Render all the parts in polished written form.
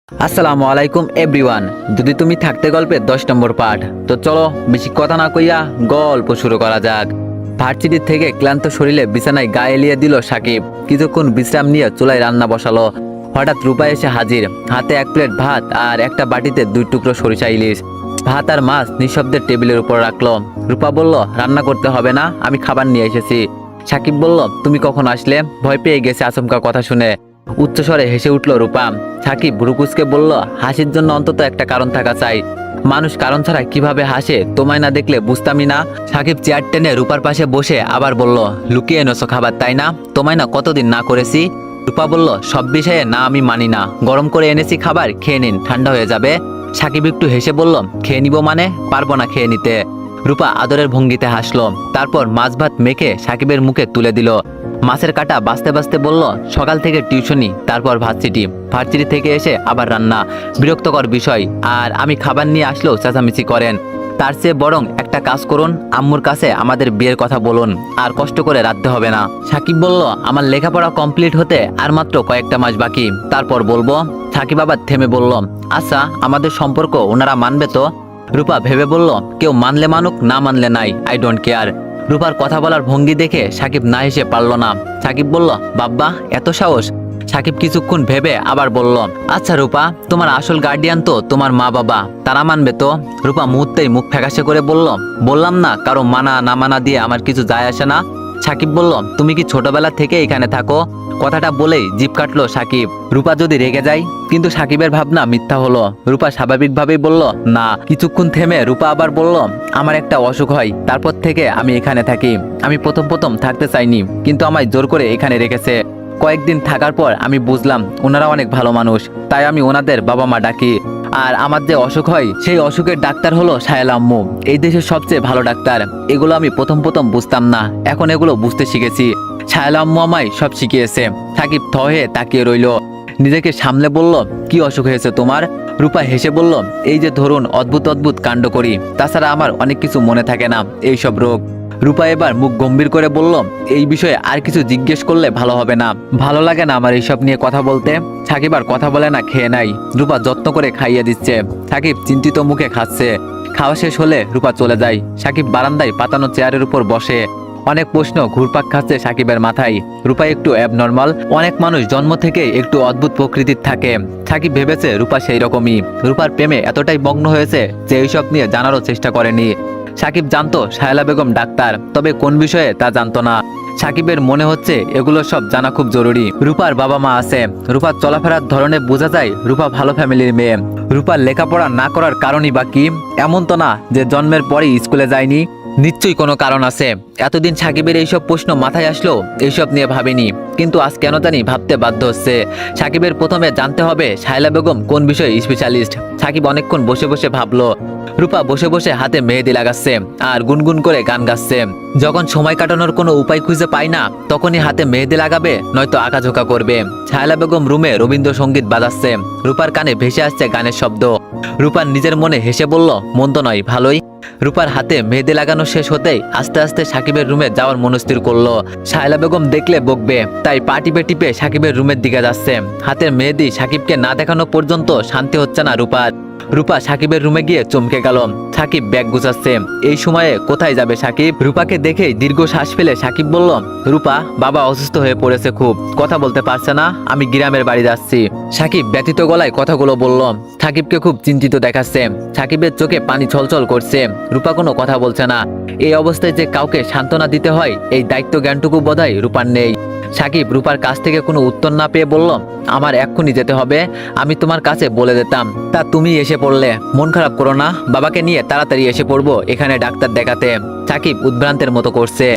আসসালামু আলাইকুম এভরিওয়ান। যদি তুমি থাকতে গল্পের 10 নম্বর পার্ট। তো চলো বেশি কথা না কইয়া গল্প শুরু করা যাক। ভার্সিটি থেকে ক্লান্ত শরীরে বিছানায় গা এলিয়ে দিল সাকিব। কিছুক্ষণ বিশ্রাম নিয়ে চুলায় রান্না বসালো। হঠাৎ রূপা এসে হাজির, হাতে 1 প্লেট ভাত আর একটা বাটিতে 2 টুকরো সরিষা ইলিশ। ভাত আর মাছ নিঃশব্দে টেবিলের উপর রাখলো। রূপা বলল, রান্না করতে হবে না, আমি খাবার নিয়ে এসেছি। সাকিব বলল, তুমি কখন আসলে? ভয় পেয়ে গেছে আচমকা কথা শুনে। উচ্চস্বরে হেসে উঠল রূপা। সাকিব ভ্রুকুচকে বলল, হাসির জন্য অন্তত একটা কারণ থাকা চাই। মানুষ কারণ ছাড়া কিভাবে হাসে, তোমায় না দেখলে বুঝতামই না। সাকিব চেয়ার টেনে রূপার পাশে বসে আবার বলল, লুকিয়ে এনেছো খাবার তাই না? তোমায় না কতদিন না করেছি। রূপা বলল, সব বিষয়ে না আমি মানি না, গরম করে এনেছি খাবার, খেয়ে নিন, ঠান্ডা হয়ে যাবে। সাকিব একটু হেসে বলল, খেয়ে নিব মানে? পারবো না খেয়ে নিতে। রূপা আদরের ভঙ্গিতে হাসলো, তারপর মাছ ভাত মেখে সাকিবের মুখে তুলে দিল। মাছের কাটা বাঁচতে বাঁচতে বলল, সকাল থেকে টিউশনি, তারপর ভার্সিটি থেকে এসে আবার রান্না, বিরক্তকর বিষয়। আর আমি খাবার নিয়ে আসলেও চেঁচামেচি করেন। তার চেয়ে বরং একটা কাজ করুন, আম্মুর কাছে আমাদের বিয়ের কথা বলুন, আর কষ্ট করে রাঁধতে হবে না। সাকিব বলল, আমার লেখাপড়া কমপ্লিট হতে আর মাত্র কয়েকটা মাস বাকি, তারপর বলবো। সাকিব আবার থেমে বলল, আচ্ছা আমাদের সম্পর্ক ওনারা মানবে তো? রূপা ভেবে বলল, কেউ মানলে মানুক, না মানলে নাই, আই ডোন্ট কেয়ার। রূপার কথা বলার ভঙ্গি দেখে সাকিব না হেসে পারল না। সাকিব বলল, বাব্বা এত সাহস? সাকিব কিছুক্ষণ ভেবে আবার বলল, আচ্ছা রূপা, তোমার আসল গার্ডিয়ান তো তোমার মা বাবা, তারা মানবে তো? রূপা মুহূর্তেই মুখ ফ্যাকাশে করে বলল, বললাম না কারো মানা না মানা দিয়ে আমার কিছু যায় আসে না। সাকিব বলল, তুমি কি ছোটবেলা থেকে এখানে থাকো? কথাটা বলেই জিভ কাটলো সাকিব। রূপা যদি রেগে যায়, কিন্তু সাকিবের ভাবনা মিথ্যা হলো। রূপা স্বাভাবিকভাবেই বলল, না। কিছুক্ষণ থেমে রূপা আবার বলল, আমার একটা অসুখ হয়, তারপর থেকে আমি এখানে থাকি। আমি প্রথম থাকতে চাইনি, কিন্তু আমায় জোর করে এখানে রেখেছে। কয়েকদিন থাকার পর আমি বুঝলাম ওনারা অনেক ভালো মানুষ, তাই আমি ওনাদের বাবা মা ডাকি। আর আমার যে অসুখ হয়, সেই অসুখের ডাক্তার হলো সাহেল আম্মু, এই দেশের সবচেয়ে ভালো ডাক্তার। এগুলো আমি প্রথম বুঝতাম না, এখন এগুলো বুঝতে শিখেছি। সাহেল আম্মু আমায় সব শিখিয়েছে। সাকিব থ হয়ে তাকিয়ে রইল, নিজেকে সামলে বলল, কি অসুখ হয়েছে তোমার? রূপা হেসে বলল, এই যে ধরুন অদ্ভুত কাণ্ড করি, তাছাড়া আমার অনেক কিছু মনে থাকে না, এইসব রোগ। রূপা এবার মুখ গম্ভীর করে বলল, এই বিষয়ে আর কিছু জিজ্ঞেস করলে ভালো হবে না, ভালো লাগে না আমার এইসব নিয়ে কথা বলতে। সাকিব আর কথা বলে না, খেয়ে নাই। রূপা যত্ন করে খাইয়ে দিচ্ছে। সাকিব চিন্তিত মুখে খাচ্ছে। খাওয়া শেষ হলে রূপা চলে যায়। সাকিব বারান্দায় পাতানো চেয়ারের উপর বসে। অনেক প্রশ্ন ঘুরপাক খাচ্ছে সাকিবের মাথায়। রূপা একটু অ্যাবনর্মাল, অনেক মানুষ জন্ম থেকে একটু অদ্ভুত প্রকৃতির থাকে। সাকিব ভেবেছে রূপা সেই রকমই। রূপার প্রেমে এতটাই মগ্ন হয়েছে যে এইসব নিয়ে জানারও চেষ্টা করেনি। সাকিব জানতো শায়লা বেগম ডাক্তার, তবে কোন বিষয়ে তা জানতো না। সাকিবের মনে হচ্ছে এগুলো সব জানা খুব জরুরি। রূপার বাবা মা আছে, রূপার চলাফেরার ধরনে বোঝা যায় রূপা ভালো ফ্যামিলির মেয়ে। রূপার লেখাপড়া না করার কারণই বা কি? এমন তো না যে জন্মের পরেই স্কুলে যায়নি, নিশ্চয়ই কোনো কারণ আছে। এতদিন সাকিবের এইসব প্রশ্ন মাথায় আসলো, এইসব নিয়ে ভাবিনি, কিন্তু আজ কেন জানি ভাবতে বাধ্য হচ্ছে। সাকিবের প্রথমে জানতে হবে শায়লা বেগম কোন বিষয়ে স্পেশালিস্ট। সাকিব অনেকক্ষণ বসে বসে ভাবলো। রূপা বসে বসে হাতে মেহেদি লাগাচ্ছে আর গুনগুন করে গান গাচ্ছে। যখন সময় কাটানোর কোনো উপায় খুঁজে পায় না, তখনই হাতে মেহেদি লাগাবে, নয়তো আঁকাঝোঁকা করবে। শায়লা বেগম রুমে রবীন্দ্রসঙ্গীত বাজাচ্ছে। রূপার কানে ভেসে আসছে গানের শব্দ। রূপার নিজের মনে হেসে বলল, মন্দ নয়, ভালোই। রূপার হাতে মেহেদি লাগানো শেষ হতেই আস্তে আস্তে সাকিবের রুমে যাওয়ার মনস্থির করলো। শায়লা বেগম দেখলে বকবে, তাই পা টিপে টিপে সাকিবের রুমের দিকে যাচ্ছে। হাতের মেহেদি সাকিবকে না দেখানো পর্যন্ত শান্তি হচ্ছে না রূপার। রূপা সাকিবের রুমে গিয়ে চমকে গেল। সাকিব ব্যাগ গুছাচ্ছে। এই সময়ে কোথায় যাবে সাকিব? রূপাকে দেখেই দীর্ঘ শ্বাস ফেলে সাকিব বলল, রূপা, বাবা অসুস্থ হয়ে পড়েছে, খুব কথা বলতে পারছে না, আমি গ্রামের বাড়ি যাচ্ছি। সাকিব ব্যথিত গলায় কথাগুলো বলল। সাকিবকে খুব চিন্তিত দেখাচ্ছে। সাকিবের চোখে পানি ছলছল করছে। রূপা কোনো কথা বলছে না। এই অবস্থায় যে কাউকে সান্ত্বনা দিতে হয়, এই দায়িত্ব জ্ঞানটুকু বোধহয় রূপার নেই। সাকিব রূপার কাছ থেকে কোনো উত্তর না পেয়ে বলল, আমার এক্ষুনি যেতে হবে, আমি তোমার কাছে বলে দিতাম, তা তুমি এসে পড়লে। মন খারাপ করো না, বাবাকে নিয়ে তাড়াতাড়ি এসে পড়বো এখানে ডাক্তার দেখাতে। সাকিব উদ্ভ্রান্তের মতো করছে।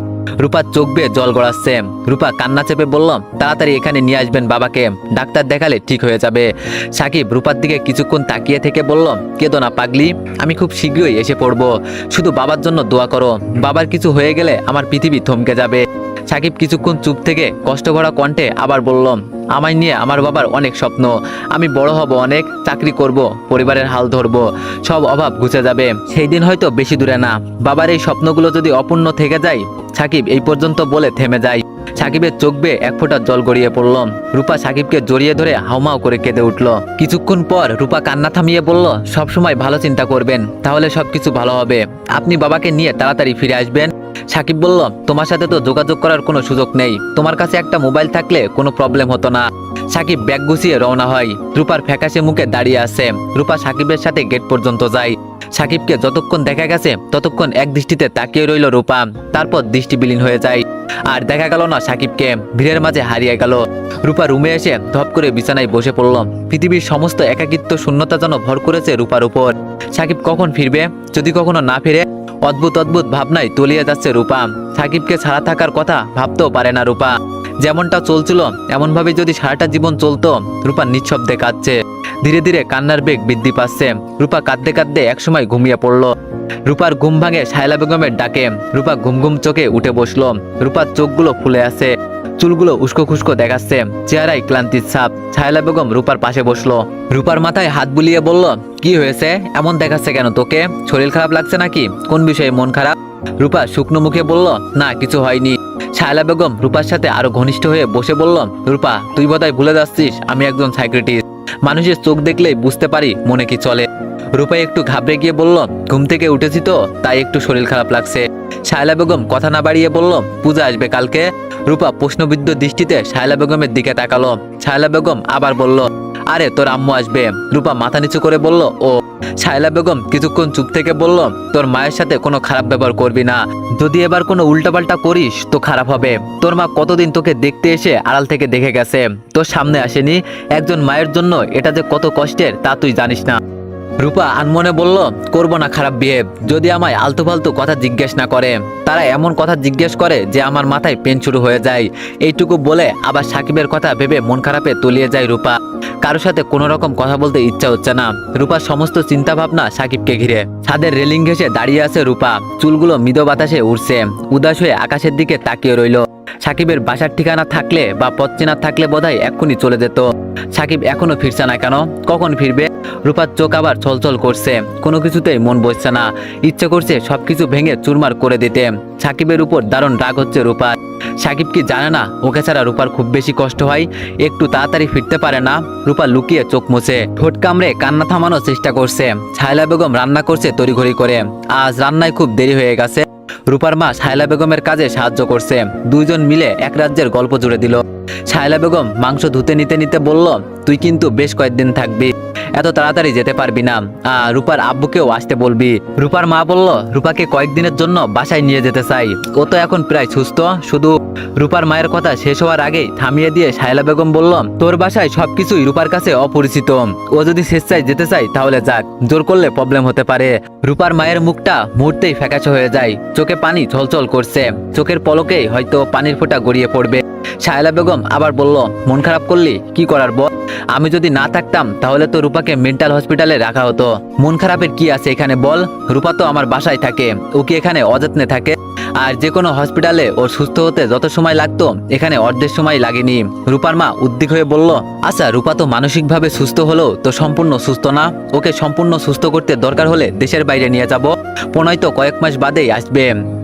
রূপার চোখ বেয়ে জল গড়াচ্ছে। রূপা কান্না চেপে বলল, তাড়াতাড়ি এখানে নিয়ে আসবেন বাবাকে, ডাক্তার দেখালে ঠিক হয়ে যাবে। সাকিব রূপার দিকে কিছুক্ষণ তাকিয়ে থেকে বলল, কেঁদো না পাগলি, আমি খুব শীঘ্রই এসে পড়বো, শুধু বাবার জন্য দোয়া করো। বাবার কিছু হয়ে গেলে আমার পৃথিবী থমকে যাবে। সাকিব কিছুক্ষণ চুপ থেকে কষ্ট ভরা কণ্ঠে আবার বলল, আমায় নিয়ে আমার বাবার অনেক স্বপ্ন, আমি বড় হব, অনেক চাকরি করব, পরিবারের হাল ধরব, সব অভাব ঘুচে যাবে। সেই দিন হয়তো বেশি দূরে না। বাবার এই স্বপ্নগুলো যদি অপূর্ণ থেকে যায়। সাকিব এই পর্যন্ত বলে থেমে যায়। সাকিবের চোখ বেয়ে এক ফোঁটা জল গড়িয়ে পড়ল। রূপা সাকিবকে জড়িয়ে ধরে হাউমাউ করে কেঁদে উঠল। কিছুক্ষণ পর রূপা কান্না থামিয়ে বলল, সবসময় ভালো চিন্তা করবেন, তাহলে সবকিছু ভালো হবে। আপনি বাবাকে নিয়ে তাড়াতাড়ি ফিরে আসবেন। সাকিব বলল, তোমার সাথে তো যোগাযোগ করার কোনো সুযোগ নেই, তোমার কাছে একটা মোবাইল থাকলে কোনো প্রবলেম হতো না। সাকিব ব্যাগ গুছিয়ে রওনা হয়। রূপার ফ্যাকাশে মুখে দাঁড়িয়ে আছে। রূপা সাকিবের সাথে গেট পর্যন্ত যায়। সাকিবকে যতক্ষণ দেখা গেছে ততক্ষণ এক দৃষ্টিতে তাকিয়ে রইল রূপা, তারপর দৃষ্টি বিলীন হয়ে যায়। আর দেখা গেল না সাকিবকে, ভিড়ের মাঝে হারিয়ে গেল। রূপা রুমে এসে ধপ করে বিছানায় বসে পড়ল। পৃথিবীর সমস্ত একাকিত্ব শূন্যতা যেন ভর করেছে রূপার উপর। সাকিব কখন ফিরবে? যদি কখনো না ফিরে? অদ্ভুত অদ্ভুত ভাবনায় তলিয়ে যাচ্ছে রূপা। সাকিবকে ছাড়া থাকার কথা ভাবতেও পারে না রূপা। যেমনটা চলছিল এমনভাবে যদি সারাটা জীবন চলতো। রূপা নিঃশব্দে কাঁদছে। ধীরে ধীরে কান্নার বেগ বৃদ্ধি পাচ্ছে। রূপা কাঁদতে কাঁদতে একসময় ঘুমিয়ে পড়ল। রূপার ঘুম ভাঙে শায়লা বেগমের ডাকে। রূপা ঘুম ঘুম চোখে উঠে বসলো। রূপার চোখগুলো ফুলে আছে, চুলগুলো উস্কো খুস্কো দেখাচ্ছে, চেহারায় ক্লান্তির ছাপ। শায়লা বেগম রূপার পাশে বসলো। রূপার মাথায় হাত বুলিয়ে বলল, কি হয়েছে? এমন দেখাচ্ছে কেন তোকে? শরীর খারাপ লাগছে নাকি? কোন বিষয়ে মন খারাপ? রূপা শুকনো মুখে বলল, না কিছু হয়নি। শায়লা বেগম রূপার সাথে আরো ঘনিষ্ঠ হয়ে বসে বলল, রূপা তুই বোধহয় ভুলে যাচ্ছিস আমি একজন সাইকিয়াট্রিস্ট। মানুষের চোখ দেখলেই বুঝতে পারি মনে কি চলে। রূপা একটু ঘাবড়ে গিয়ে বলল, ঘুম থেকে উঠেছি তো তাই একটু শরীর খারাপ লাগছে। শায়লা বেগম কথা না বাড়িয়ে বলল, পূজা আসবে কালকে? রূপা প্রশ্নবিদ্ধ দৃষ্টিতে শায়লা বেগমের দিকে তাকালো। শায়লা বেগম আবার বলল, আরে তোর আম্মু আসবে। রূপা মাথা নিচু করে বলল, ও। শায়লা বেগম কিছুক্ষণ চুপ থেকে বলল, তোর মায়ের সাথে কোনো খারাপ ব্যবহার করবি না, যদি এবার কোনো উল্টাপাল্টা করিস তো খারাপ হবে। তোর মা কতদিন তোকে দেখতে এসে আড়াল থেকে দেখে গেছে, তোর সামনে আসেনি। একজন মায়ের জন্য এটা যে কত কষ্টের তা তুই জানিস না। রূপা আনমনে বলল, করবো না খারাপ বিহেভ, যদি আমায় আলতু ফালতু কথা জিজ্ঞেস না করে। তারা এমন কথা জিজ্ঞেস করে যে আমার মাথায় পেন শুরু হয়ে যায়। এইটুকু বলে আবার সাকিবের কথা ভেবে মন খারাপে তলিয়ে যায় রূপা। কারোর সাথে কোনো রকম কথা বলতে ইচ্ছা হচ্ছে না। রূপার সমস্ত চিন্তা ভাবনা সাকিবকে ঘিরে। ছাদের রেলিং ঘেঁষে দাঁড়িয়ে আছে রূপা, চুলগুলো মৃদু বাতাসে উড়ছে। উদাস হয়ে আকাশের দিকে তাকিয়ে রইল। সাকিবের বাসার ঠিকানা থাকলে বা পথ চেনা থাকলে বোধহয় এক্ষুনি চলে যেত। সাকিব এখনো ফিরছে না কেন? কখন ফিরবে? রূপার চোখ আবার ছলছল করছে। কোনো কিছুতেই মন বসছে না। ইচ্ছে করছে সবকিছু ভেঙে চুরমার করে দিতে। সাকিবের উপর দারুণ রাগ হচ্ছে রূপার। সাকিব কি জানে না ওকে ছাড়া রূপার খুব বেশি কষ্ট হয়? একটু তাড়াতাড়ি ফিরতে পারে না? রূপা লুকিয়ে চোখ মুছে ঠোঁট কামড়ে কান্না থামানোর চেষ্টা করছে। শায়লা বেগম রান্না করছে তড়িঘড়ি করে। আজ রান্নায় খুব দেরি হয়ে গেছে। রূপার মা শায়লা বেগমের কাজে সাহায্য করছে। দুইজন মিলে এক রাজ্যের গল্প জুড়ে দিল। শায়লা বেগম মাংস ধুতে নিতে নিতে বলল, তুই কিন্তু বেশ কয়েকদিন থাকবি, এত তাড়াতাড়ি যেতে পারবি না। রূপার আব্বুকেও আসতে বলবি। রূপার মা বলল, রূপাকে কয়েকদিনের জন্য বাসায় নিয়ে যেতে চাই, ও তো এখন প্রায় সুস্থ। শুধু রূপার মায়ের কথা শেষ হওয়ার আগেই থামিয়ে দিয়ে শায়লা বেগম বলল, তোর বাসায় সবকিছুই রূপার কাছে অপরিচিত। ও যদি স্বেচ্ছায় যেতে চাই তাহলে যাক, জোর করলে প্রবলেম হতে পারে। রূপার মায়ের মুখটা মুহূর্তেই ফ্যাকাশে হয়ে যায়। চোখে পানি ছলছল করছে। চোখের পলকেই হয়তো পানির ফোঁটা গড়িয়ে পড়বে। শায়লা বেগম আবার বলল, মন খারাপ করলি? কি করার বল? আমি যদি না থাকতাম তাহলে তো রূপাকে মেন্টাল হসপিটালে রাখা হতো। মন খারাপের কি আছে এখানে বল? রূপা তো আমার বাসায় থাকে, ও কি এখানে অযত্নে থাকে? আর যে কোনো হসপিটালে ওর সুস্থ হতে যত সময় লাগতো এখানে অর্ধেক সময় লাগেনি। রূপার মা উদ্বিগ হয়ে বলল, আচ্ছা রূপা তো মানসিকভাবে সুস্থ হলো, তো সম্পূর্ণ সুস্থ না? ওকে সম্পূর্ণ সুস্থ করতে দরকার হলে দেশের বাইরে নিয়ে যাব, প্রণয় তো কয়েক মাস বাদেই আসবে।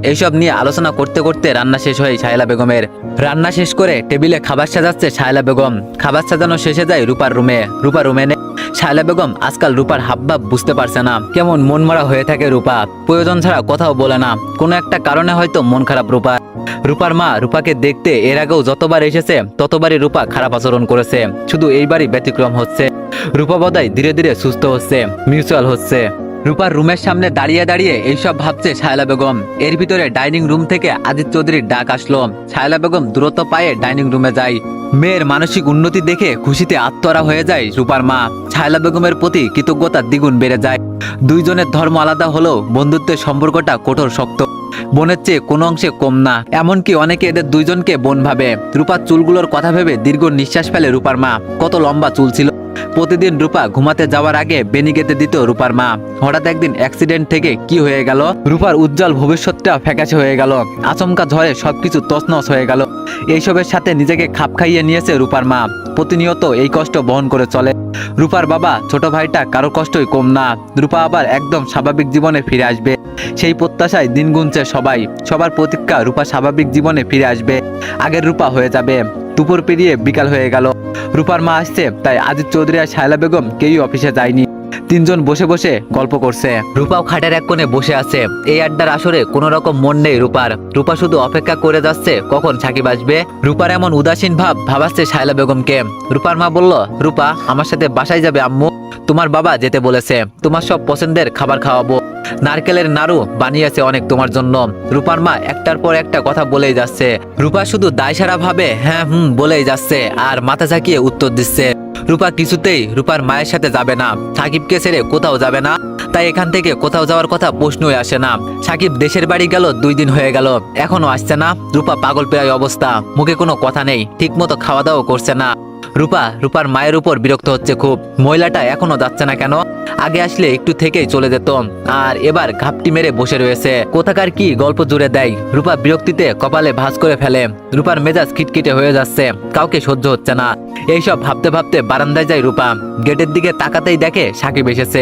এইসব নিয়ে আলোচনা করতে করতে রান্না শেষ হয় শায়লা বেগমের। রান্না শেষ করে টেবিলে খাবার সাজাচ্ছে শায়লা বেগম। খাবার সাজানো শেষে যায় রূপার রুমে। রূপা রুমে নেই। শায়লা বেগম আজকাল রূপার হাবভাব বুঝতে পারছে না। কেমন মনমরা হয়ে থাকে রূপা, প্রয়োজন ছাড়া কথাও বলে না। কোনো একটা কারণে হয়তো মন খারাপ রূপার। রূপার মা রূপাকে দেখতে এর আগেও যতবার এসেছে ততবারই রূপা খারাপ আচরণ করেছে। শুধু এইবারই ব্যতিক্রম হচ্ছে। রূপা বোধহয় ধীরে ধীরে সুস্থ হচ্ছে, মিউচুয়াল হচ্ছে। রূপার রুমের সামনে দাঁড়িয়ে দাঁড়িয়ে এইসব ভাবছে শায়লা বেগম। এর ভিতরে ডাইনিং রুম থেকে আদিত্য চৌধুরীর ডাক আসলো। শায়লা বেগম দ্রুত পায়ে ডাইনিং রুমে যায়। মেয়ের মানসিক উন্নতি দেখে খুশিতে আত্মহারা হয়ে যায় রূপার মা। শায়লা বেগমের প্রতি কৃতজ্ঞতা দ্বিগুণ বেড়ে যায়। দুইজনের ধর্ম আলাদা হলেও বন্ধুত্বের সম্পর্কটা কঠোর শক্ত, বোনের চেয়ে কোনো অংশে কম না। এমনকি অনেকে এদের দুইজনকে বোন ভাবে। রূপার চুলগুলোর কথা ভেবে দীর্ঘ নিঃশ্বাস ফেলে রূপার মা। কত লম্বা চুল ছিল। প্রতিদিন রূপা ঘুমাতে যাওয়ার আগে বেনি গেঁথে দিত রূপার মা। হঠাৎ একদিন অ্যাক্সিডেন্ট থেকে কি হয়ে গেল, রূপার উজ্জ্বল ভবিষ্যৎটা ফ্যাকাশে হয়ে গেল। আচমকা ঝড়ে সবকিছু তছনছ হয়ে গেল। এইসবের সাথে নিজেকে খাপ খাইয়ে নিয়েছে রূপার মা। প্রতিনিয়ত এই কষ্ট বহন করে চলে। রূপার বাবা ছোট ভাইটা কারো কষ্টই কম না। রূপা আবার একদম স্বাভাবিক জীবনে ফিরে আসবে, সেই প্রত্যাশায় দিন গুনছে সবাই। সবার প্রতীক্ষা রূপা স্বাভাবিক জীবনে ফিরে আসবে, আগের রূপা হয়ে যাবে। দুপুর পেরিয়ে বিকাল হয়ে গেল। রূপার মা আসছে, তাই আজিজ চৌধুরী আর শায়লা বেগম কেউই অফিসে যায়নি। তিনজন বসে বসে গল্প করছে। রূপাও খাটের এক কোণে বসে আছে। এই আড্ডার আসরে কোনো রকম মন নেই রূপার। রূপা শুধু অপেক্ষা করে যাচ্ছে কখন সাকিব আসবে। রূপার এমন উদাসীন ভাব ভাবাচ্ছে শায়লা বেগমকে। রূপার মা বলল, রূপা আমার সাথে বাসায় যাবে আম্মু, তোমার বাবা যেতে বলেছে, তোমার সব পছন্দের খাবার খাওয়াবো, নারকেলের নাড়ু বানিয়েছে অনেক তোমার জন্য। রূপার মা একটার পর একটা কথা বলেই যাচ্ছে। রূপা শুধু দায়সারা ভাবে হ্যাঁ বলেই যাচ্ছে আর মাথা ঝাঁকিয়ে উত্তর দিচ্ছে। রূপা কিছুতেই রূপার মায়ের সাথে যাবে না, সাকিবকে ছেড়ে কোথাও যাবে না। তাই এখান থেকে কোথাও যাওয়ার কথা প্রশ্নই আসে না। সাকিব দেশের বাড়ি গেল 2 দিন হয়ে গেল, এখনো আসছে না। রূপা পাগল প্রায় অবস্থা, মুখে কোনো কথা নেই, ঠিক মতো খাওয়া দাওয়া করছে না। রূপার মায়ের উপর বিরক্ত হচ্ছে খুব। মহিলাটা এখনো যাচ্ছে না কেন? আগে আসলে একটু থেকেই চলে যেত, আর এবার ঘাপটি মেরে বসে রয়েছে। কোথাকার কি গল্প জুড়ে দেয়। রূপা বিরক্তিতে কপালে ভাঁজ করে ফেলে। রূপার মেজাজ খিটখিটে হয়ে যাচ্ছে, কাউকে সহ্য হচ্ছে না। এইসব ভাবতে ভাবতে বারান্দায় যায় রূপা। গেটের দিকে তাকাতেই দেখে সাকিব এসেছে।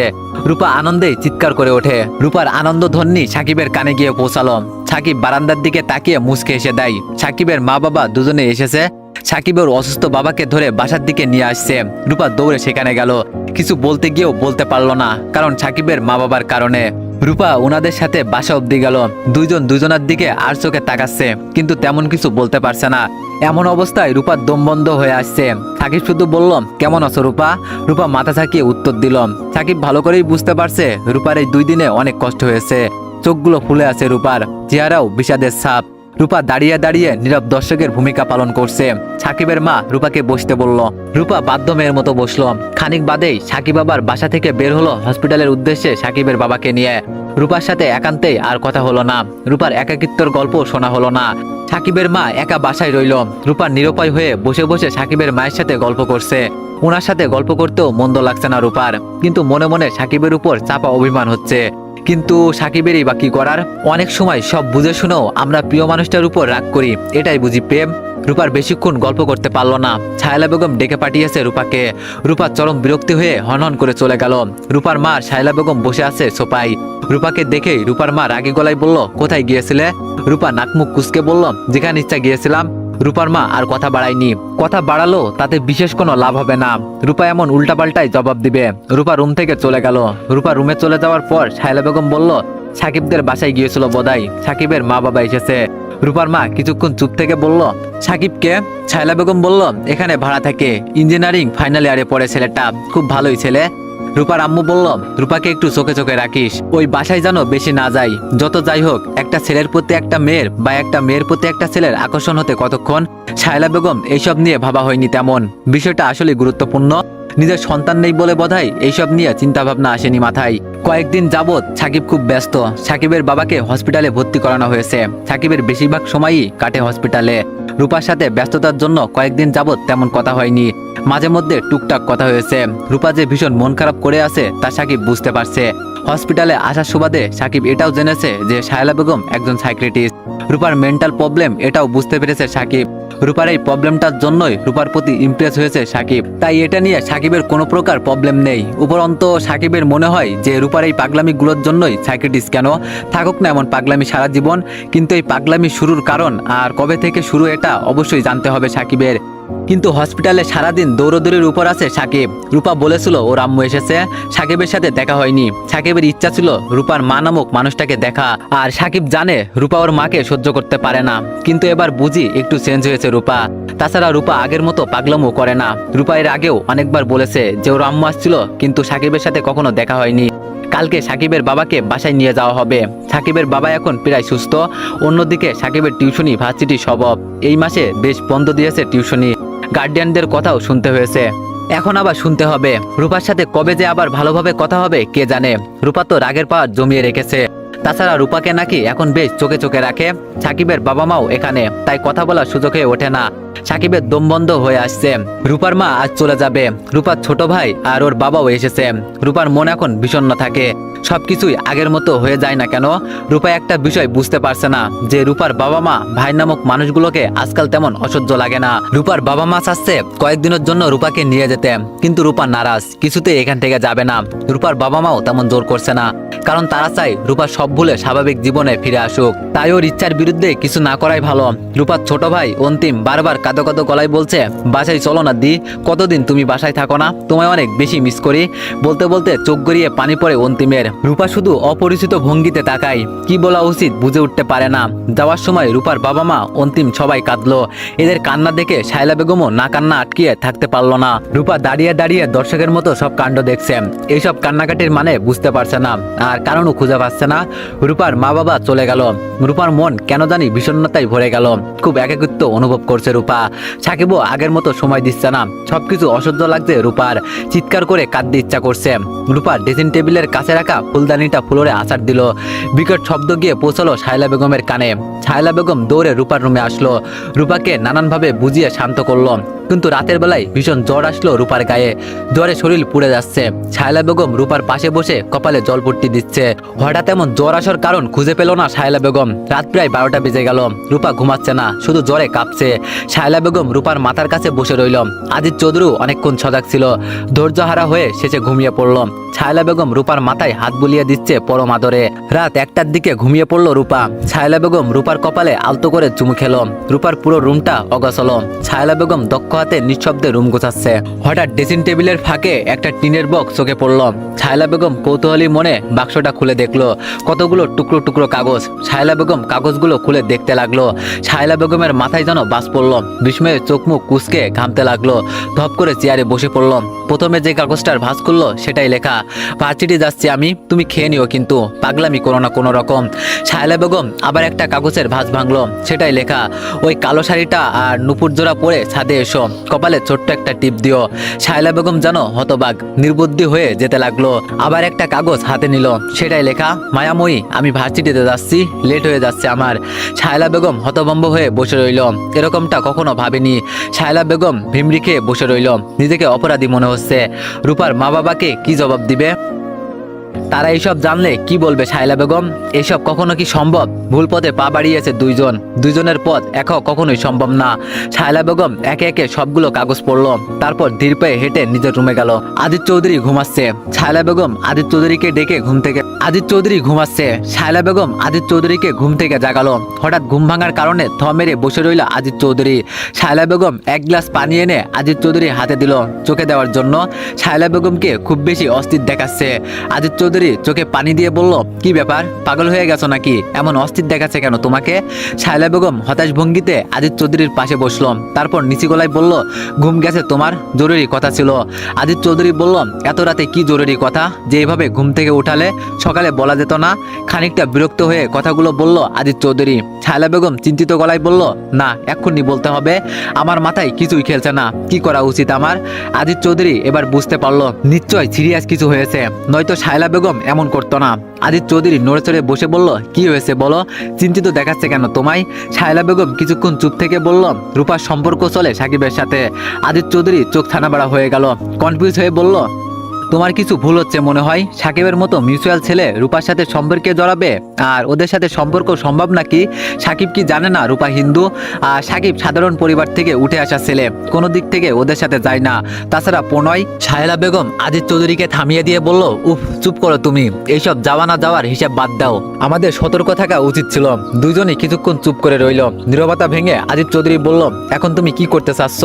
রূপা আনন্দে চিৎকার করে ওঠে। রূপার আনন্দ ধ্বনি সাকিবের কানে গিয়ে পৌঁছালো। সাকিব বারান্দার দিকে তাকিয়ে মুচকে এসে দেয়। সাকিবের মা বাবা দুজনে এসেছে। সাকিবের অসুস্থ বাবাকে ধরে বাসার দিকে নিয়ে আসছে। রূপা দৌড়ে সেখানে গেল। কিছু বলতে গিয়েও বলতে পারলো না, কারণ সাকিবের মা বাবার কারণে। রূপা ওনাদের সাথে বাসা অব্দি গেল। দুইজন দুজনের দিকে আর চোখে তাকাচ্ছে, কিন্তু তেমন কিছু বলতে পারছে না। এমন অবস্থায় রূপার দম বন্ধ হয়ে আসছে। সাকিব শুধু বলল, কেমন আছো রূপা? রূপা মাথা ঝাঁকিয়ে উত্তর দিল। সাকিব ভালো করেই বুঝতে পারছে রূপার এই 2 দিনে অনেক কষ্ট হয়েছে। চোখগুলো ফুলে আছে রূপার, চেহারাও বিষাদের ছাপ। রূপা দাঁড়িয়ে দাঁড়িয়ে নীরব দর্শকের ভূমিকা পালন করছে। সাকিবের মা রূপাকে বসতে বলল। রূপা বাধ্য মেয়ের মতো বসলো। খানিক বাদেই সাকিব আবার বাসা থেকে বের হলো হসপিটালের উদ্দেশ্যে সাকিবের বাবাকে নিয়ে। রূপার সাথে একান্তেই আর কথা হলো না। রূপার একাকিত্বর গল্প শোনা হলো না। সাকিবের মা একা বাসায় রইল। রূপা নিরুপায় হয়ে বসে বসে সাকিবের মায়ের সাথে গল্প করছে। ওনার সাথে গল্প করতেও মন্দ লাগছে না রূপার, কিন্তু মনে মনে সাকিবের উপর চাপা অভিমান হচ্ছে। কিন্তু সাকিবেরই বা কি করার? অনেক সময় সব বুঝে শুনেও আমরা প্রিয় মানুষটার উপর রাগ করি, এটাই বুঝি প্রেম। রূপার বেশিক্ষণ গল্প করতে পারলো না। শায়লা বেগম ডেকে পাঠিয়েছে রূপাকে। রূপা চরম বিরক্তি হয়ে হনহন করে চলে গেল। রূপার মা শায়লা বেগম বসে আছে সোফায়। রূপাকে দেখেই রূপার মা রাগী গলায় বলল, কোথায় গিয়েছিলে? রূপা নাকমুখ কুঁচকে বলল, যেখানে ইচ্ছা গিয়েছিলাম। রূপার মা আর কথা বাড়ায়নি। কথা বাড়ালো তাতে বিশেষ কোনো লাভ হবে না। রূপা এমন উল্টাপাল্টাই জবাব দিবে। রূপা রুম থেকে চলে গেল। রূপা রুমে চলে যাওয়ার পর শায়লা বেগম বলল, সাকিবদের বাসায় গিয়েছিল বোধহয়, সাকিবের মা বাবা এসেছে। রূপার মা কিছুক্ষণ চুপ থেকে বলল, সাকিবকে? শায়লা বেগম বলল, এখানে ভাড়া থাকে, ইঞ্জিনিয়ারিং ফাইনাল ইয়ারে পড়ে ছেলেটা, খুব ভালোই ছেলে। রূপার আম্মু বলল, রূপাকে একটু চোখে চোখে রাখিস, ওই বাসায় যেন বেশি না যায়। যত যাই হোক, একটা ছেলের প্রতি একটা মেয়ের বা একটা মেয়ের প্রতি একটা ছেলের আকর্ষণ হতে কতক্ষণ? শায়লা বেগম এইসব নিয়ে ভাবা হয়নি তেমন। বিষয়টা আসলে গুরুত্বপূর্ণ। নিজের সন্তান নেই বলে বোধহয় এইসব নিয়ে চিন্তা ভাবনা আসেনি মাথায়। কয়েকদিন যাবৎ সাকিব খুব ব্যস্ত। সাকিবের বাবাকে হসপিটালে ভর্তি করানো হয়েছে। সাকিবের বেশিরভাগ সময়ই কাটে হসপিটালে। রূপার সাথে ব্যস্ততার জন্য কয়েকদিন যাবৎ তেমন কথা হয়নি। মাঝে মধ্যে টুকটাক কথা হয়েছে। রূপা যে ভীষণ মন খারাপ করে আছে তা সাকিব বুঝতে পারছে। হসপিটালে আসার সুবাদে সাকিব এটাও জেনেছে যে শায়লা বেগম একজন সাইকিয়াট্রিস্ট। রূপার মেন্টাল প্রবলেম এটাও বুঝতে পেরেছে সাকিব। রূপার এই প্রবলেমটার জন্যই রূপার প্রতি ইমপ্রেস হয়েছে সাকিব। তাই এটা নিয়ে সাকিবের কোনো প্রকার প্রবলেম নেই। উপরন্ত সাকিবের মনে হয় যে রূপার এই পাগলামিগুলোর জন্যই সাইকিয়াট্রিস্ট কেন থাকুক না এমন পাগলামি সারা জীবন, কিন্তু এই পাগলামি শুরুর কারণ আর কবে থেকে শুরু এটা অবশ্যই জানতে হবে সাকিবের। কিন্তু হসপিটালে সারাদিন দৌড়দৌড়ির উপর আছে সাকিব। রূপা বলেছিল ওর আম্মু এসেছে, সাকিবের সাথে দেখা হয়নি। সাকিবের ইচ্ছা ছিল রূপার মা নামক মানুষটাকে দেখা, আর সাকিব জানে রূপা ওর মাকে সহ্য করতে পারে না। কিন্তু এবার বুঝি একটু চেঞ্জ হয়েছে রূপা। তাছাড়া রূপা আগের মতো পাগলামো করে না। রূপা এর আগেও অনেকবার বলেছে যে ওর আম্মু আসছিল, কিন্তু সাকিবের সাথে কখনো দেখা হয়নি। কালকে সাকিবের বাবাকে বাসায় নিয়ে যাওয়া হবে। সাকিবের বাবা এখন প্রায় সুস্থ। অন্যদিকে সাকিবের টিউশনি ভার্সিটি সব এই মাসে বেশ বন্ধ দিয়েছে টিউশনি। গার্ডিয়ানদের কথাও শুনতে হয়েছে। এখন আবার শুনতে হবে রূপার সাথে কবে যে আবার ভালোভাবে কথা হবে কে জানে। রূপা তো রাগের পাওয়ার জমিয়ে রেখেছে। তাছাড়া রূপাকে নাকি এখন বেশ চোখে চোখে রাখে। সাকিবের বাবা মাও এখানে, তাই কথা বলার সুযোগ হয়ে ওঠে না। সাকিবের দম বন্ধ হয়ে আসছে। রূপার মা আজ চলে যাবে, রূপার ছোট ভাই আর ওর বাবাও এসেছে। রূপার মন এখন বিষণ্ণ থাকে। সবকিছুই আগের মতো হয়ে যায় না কেন? রূপা একটা বিষয় বুঝতে পারছে না যে রূপার বাবা মা ভাই নামক মানুষগুলোকে আজকাল তেমন অসহ্য লাগে না। রূপার বাবা মা চাচ্ছে কয়েকদিনের জন্য রূপাকে নিয়ে যেতে, কিন্তু রূপা নারাজ, কিছুতেই এখান থেকে যাবে না। রূপার বাবা মাও তেমন জোর করছে না, কারণ তারা চায় রূপা সব ভুলে স্বাভাবিক জীবনে ফিরে আসুক। তাই ওর ইচ্ছার বিরুদ্ধে কিছু না করাই ভালো। রূপার ছোট ভাই অন্তিম বারবার কাঁদো কাঁদো গলায় বলছে, বাসায় চলো না দি, কতদিন তুমি বাসায় থাকো না, তোমায় অনেক বেশি মিস করি। বলতে বলতে চোখ গড়িয়ে পানি পড়ে অন্তিমের। রূপা শুধু অপরিচিত ভঙ্গিতে তাকায়, কি বলা উচিত বুঝে উঠতে পারে না। যাওয়ার সময় রূপার বাবা মা অন্তিম সবাই কাঁদলো। এদের কান্না দেখে শায়লা বেগমও না কান্না আটকিয়ে থাকতে পারলো না। রূপা দাঁড়িয়ে দাঁড়িয়ে দর্শকের মতো সব কাণ্ড দেখছে। এইসব কান্নাকাটির মানে বুঝতে পারছে না, আর কারণও খুঁজে পাচ্ছে না। রূপার মা বাবা চলে গেল। রূপার মন কেন জানি বিষণ্ণতায় ভরে গেল। খুব একাকিত্ব অনুভব করছে রূপা। সাকিবও আগের মতো সময় দিচ্ছে না। সবকিছু অসহ্য লাগছে রূপার। চিৎকার করে কাঁদতে ইচ্ছা করছে। রূপা ড্রেসিং টেবিলের কাছে রাখা ফুলদানিটা ফ্লোরে আছাড় দিল। বিকট শব্দ গিয়ে পৌঁছালো শায়লা বেগমের কানে। শায়লা বেগম দৌড়ে রূপার রুমে আসলো। রূপাকে নানানভাবে বুঝিয়ে শান্ত করলো, কিন্তু রাতের বেলায় ভীষণ জ্বর আসলো রূপার গায়ে। জ্বরে শরীর পুড়ে যাচ্ছে। শায়লা বেগম রূপার পাশে বসে কপালে জলপট্টি দিচ্ছে। হঠাৎ এমন জ্বর আসার কারণ খুঁজে পেল না শায়লা বেগম। রাত প্রায় 12টা বেজে গেল। রূপা ঘুমাচ্ছে না, শুধু জ্বরে কাঁপছে। শায়লা বেগম রূপার মাথার কাছে বসে রইল। আজিজ চৌধুরী অনেকক্ষণ সজাগ ছিল, ধৈর্যহারা হয়ে শেষে ঘুমিয়ে পড়ল। শায়লা বেগম রূপার মাথায় হাত বুলিয়ে দিচ্ছে পরম আদরে। রাত 1টার দিকে ঘুমিয়ে পড়ল রূপা। শায়লা বেগম রূপার কপালে আলতো করে চুমু খেলো। রূপার পুরো রুমটা অগোছাল। শায়লা বেগম দক্ষ হাতে নিঃশব্দে রুম গোছাচ্ছে। হঠাৎ ড্রেসিং টেবিলের ফাঁকে একটা টিনের বক্স চোখে পড়ল। শায়লা বেগম কৌতূহলী মনে বাক্সটা খুলে দেখলো, কতগুলো টুকরো টুকরো কাগজ। শায়লা বেগম কাগজগুলো খুলে দেখতে লাগলো। শায়লা বেগমের মাথায় যেন বাজ পড়লো। বিস্ময়ে চোখ মুখ কুঁচকে ঘামতে লাগলো। ধপ করে চেয়ারে বসে পড়ল। প্রথমে যে কাগজটার ভাঁজ করলো সেটাই লেখা, ভার্সিটি যাচ্ছি আমি, তুমি খেয়ে নিও, কিন্তু পাগলামি করো না কোনো রকম। শায়লা বেগম আবার একটা কাগজের ভাঁজ ভাঙলো, সেটাই লেখা, ওই কালো শাড়িটা আর নুপুর জোড়া পরে ছাদে এসো, কপালে ছোট্ট একটা টিপ দিও। শায়লা বেগম যেন হতবাক, নির্বুদ্ধি হয়ে যেতে লাগলো। আবার একটা কাগজ হাতে নিল, সেটাই লেখা, মায়াময়ী আমি ভার্সিটিতে যাচ্ছি, লেট হয়ে যাচ্ছে আমার। শায়লা বেগম হতভম্ব হয়ে বসে রইল। এরকমটা কখনো ভাবেনি। শায়লা বেগম ভিমরি খেয়ে বসে রইল। নিজেকে অপরাধী মনে হচ্ছে। রূপার মা বাবাকে কি জবাব দিবে? তারা এইসব জানলে কি বলবে শায়লা বেগম? এইসব কখনো কি সম্ভব? ভুল পথে পা বাড়িয়েছে দুইজনের পথ একা কখনোই সম্ভব না। শায়লা বেগম একে একে সবগুলো কাগজ পড়লো, তারপর ধীর পায়ে হেঁটে নিজের রুমে গেল। আজিজ চৌধুরী ঘুমাচ্ছে। শায়লা বেগম আজিজ চৌধুরীকে ডেকে শায়লা বেগম আজিজ চৌধুরীকে ঘুম থেকে জাগালো। হঠাৎ ঘুম ভাঙার কারণে থ মেরে বসে রইল আজিজ চৌধুরী। শায়লা বেগম এক গ্লাস পানি এনে আজিজ চৌধুরী হাতে দিল চোখে দেওয়ার জন্য। শায়লা বেগমকে খুব বেশি অস্থির দেখাচ্ছে। আজিজ চৌধুরী চোখে পানি দিয়ে বলল, কি ব্যাপার, পাগল হয়ে গেছো নাকি? এমন অস্থির দেখাচ্ছে কেন তোমাকে? শায়লা বেগম হতাশ ভঙ্গিতে আজিজ চৌধুরীর পাশে বসলো। তারপর নিচি গলায় বলল, ঘুম গেছে তোমার? জরুরি কথা ছিল। আজিজ চৌধুরী বলল, এত রাতে কি জরুরি কথা যে এইভাবে ঘুম থেকে উঠালে? সকালে বলা যেত না? খানিকটা বিরক্ত হয়ে কথাগুলো বলল আজিজ চৌধুরী। শায়লা বেগম চিন্তিত গলায় বলল, না এক্ষুনি বলতে হবে, আমার মাথায় কিছুই খেলছে না, কি করা উচিত আমার? আজিজ চৌধুরী এবার বুঝতে পারলো নিশ্চয় সিরিয়াস কিছু হয়েছে, নয়তো শায়লা বেগম এমন করতো না। আজিজ চৌধুরী নড়ে চড়ে বসে বলল, কি হয়েছে বলো, চিন্তিত দেখাচ্ছে কেন তোমায়? শায়লা বেগম কিছুক্ষণ চুপ থেকে বলল, রূপার সম্পর্ক চলে সাকিবের সাথে। আজিজ চৌধুরী চোখ ছানাবাড়া হয়ে গেল, কনফিউজ হয়ে বলল, তোমার কিছু ভুল হচ্ছে মনে হয়। সাকিবের মতো মিউচুয়াল ছেলে রূপার সাথে সম্পর্কে জড়াবে? আর ওদের সাথে সম্পর্ক সম্ভব নাকি? সাকিব কি জানে না রূপা হিন্দু? আর সাকিব সাধারণ পরিবার থেকে উঠে আসা ছেলে, কোনো দিক থেকে ওদের সাথে যায় না। তাছাড়া প্রণয়। শায়লা বেগম আজিজ চৌধুরীকে থামিয়ে দিয়ে বলল, উফ চুপ করো তুমি, এইসব যাওয়া না যাওয়ার হিসাব বাদ দাও, আমাদের সতর্ক থাকা উচিত ছিল। দুইজনই কিছুক্ষণ চুপ করে রইল। নীরবতা ভেঙে আজিজ চৌধুরী বলল, এখন তুমি কি করতে চাচ্ছ?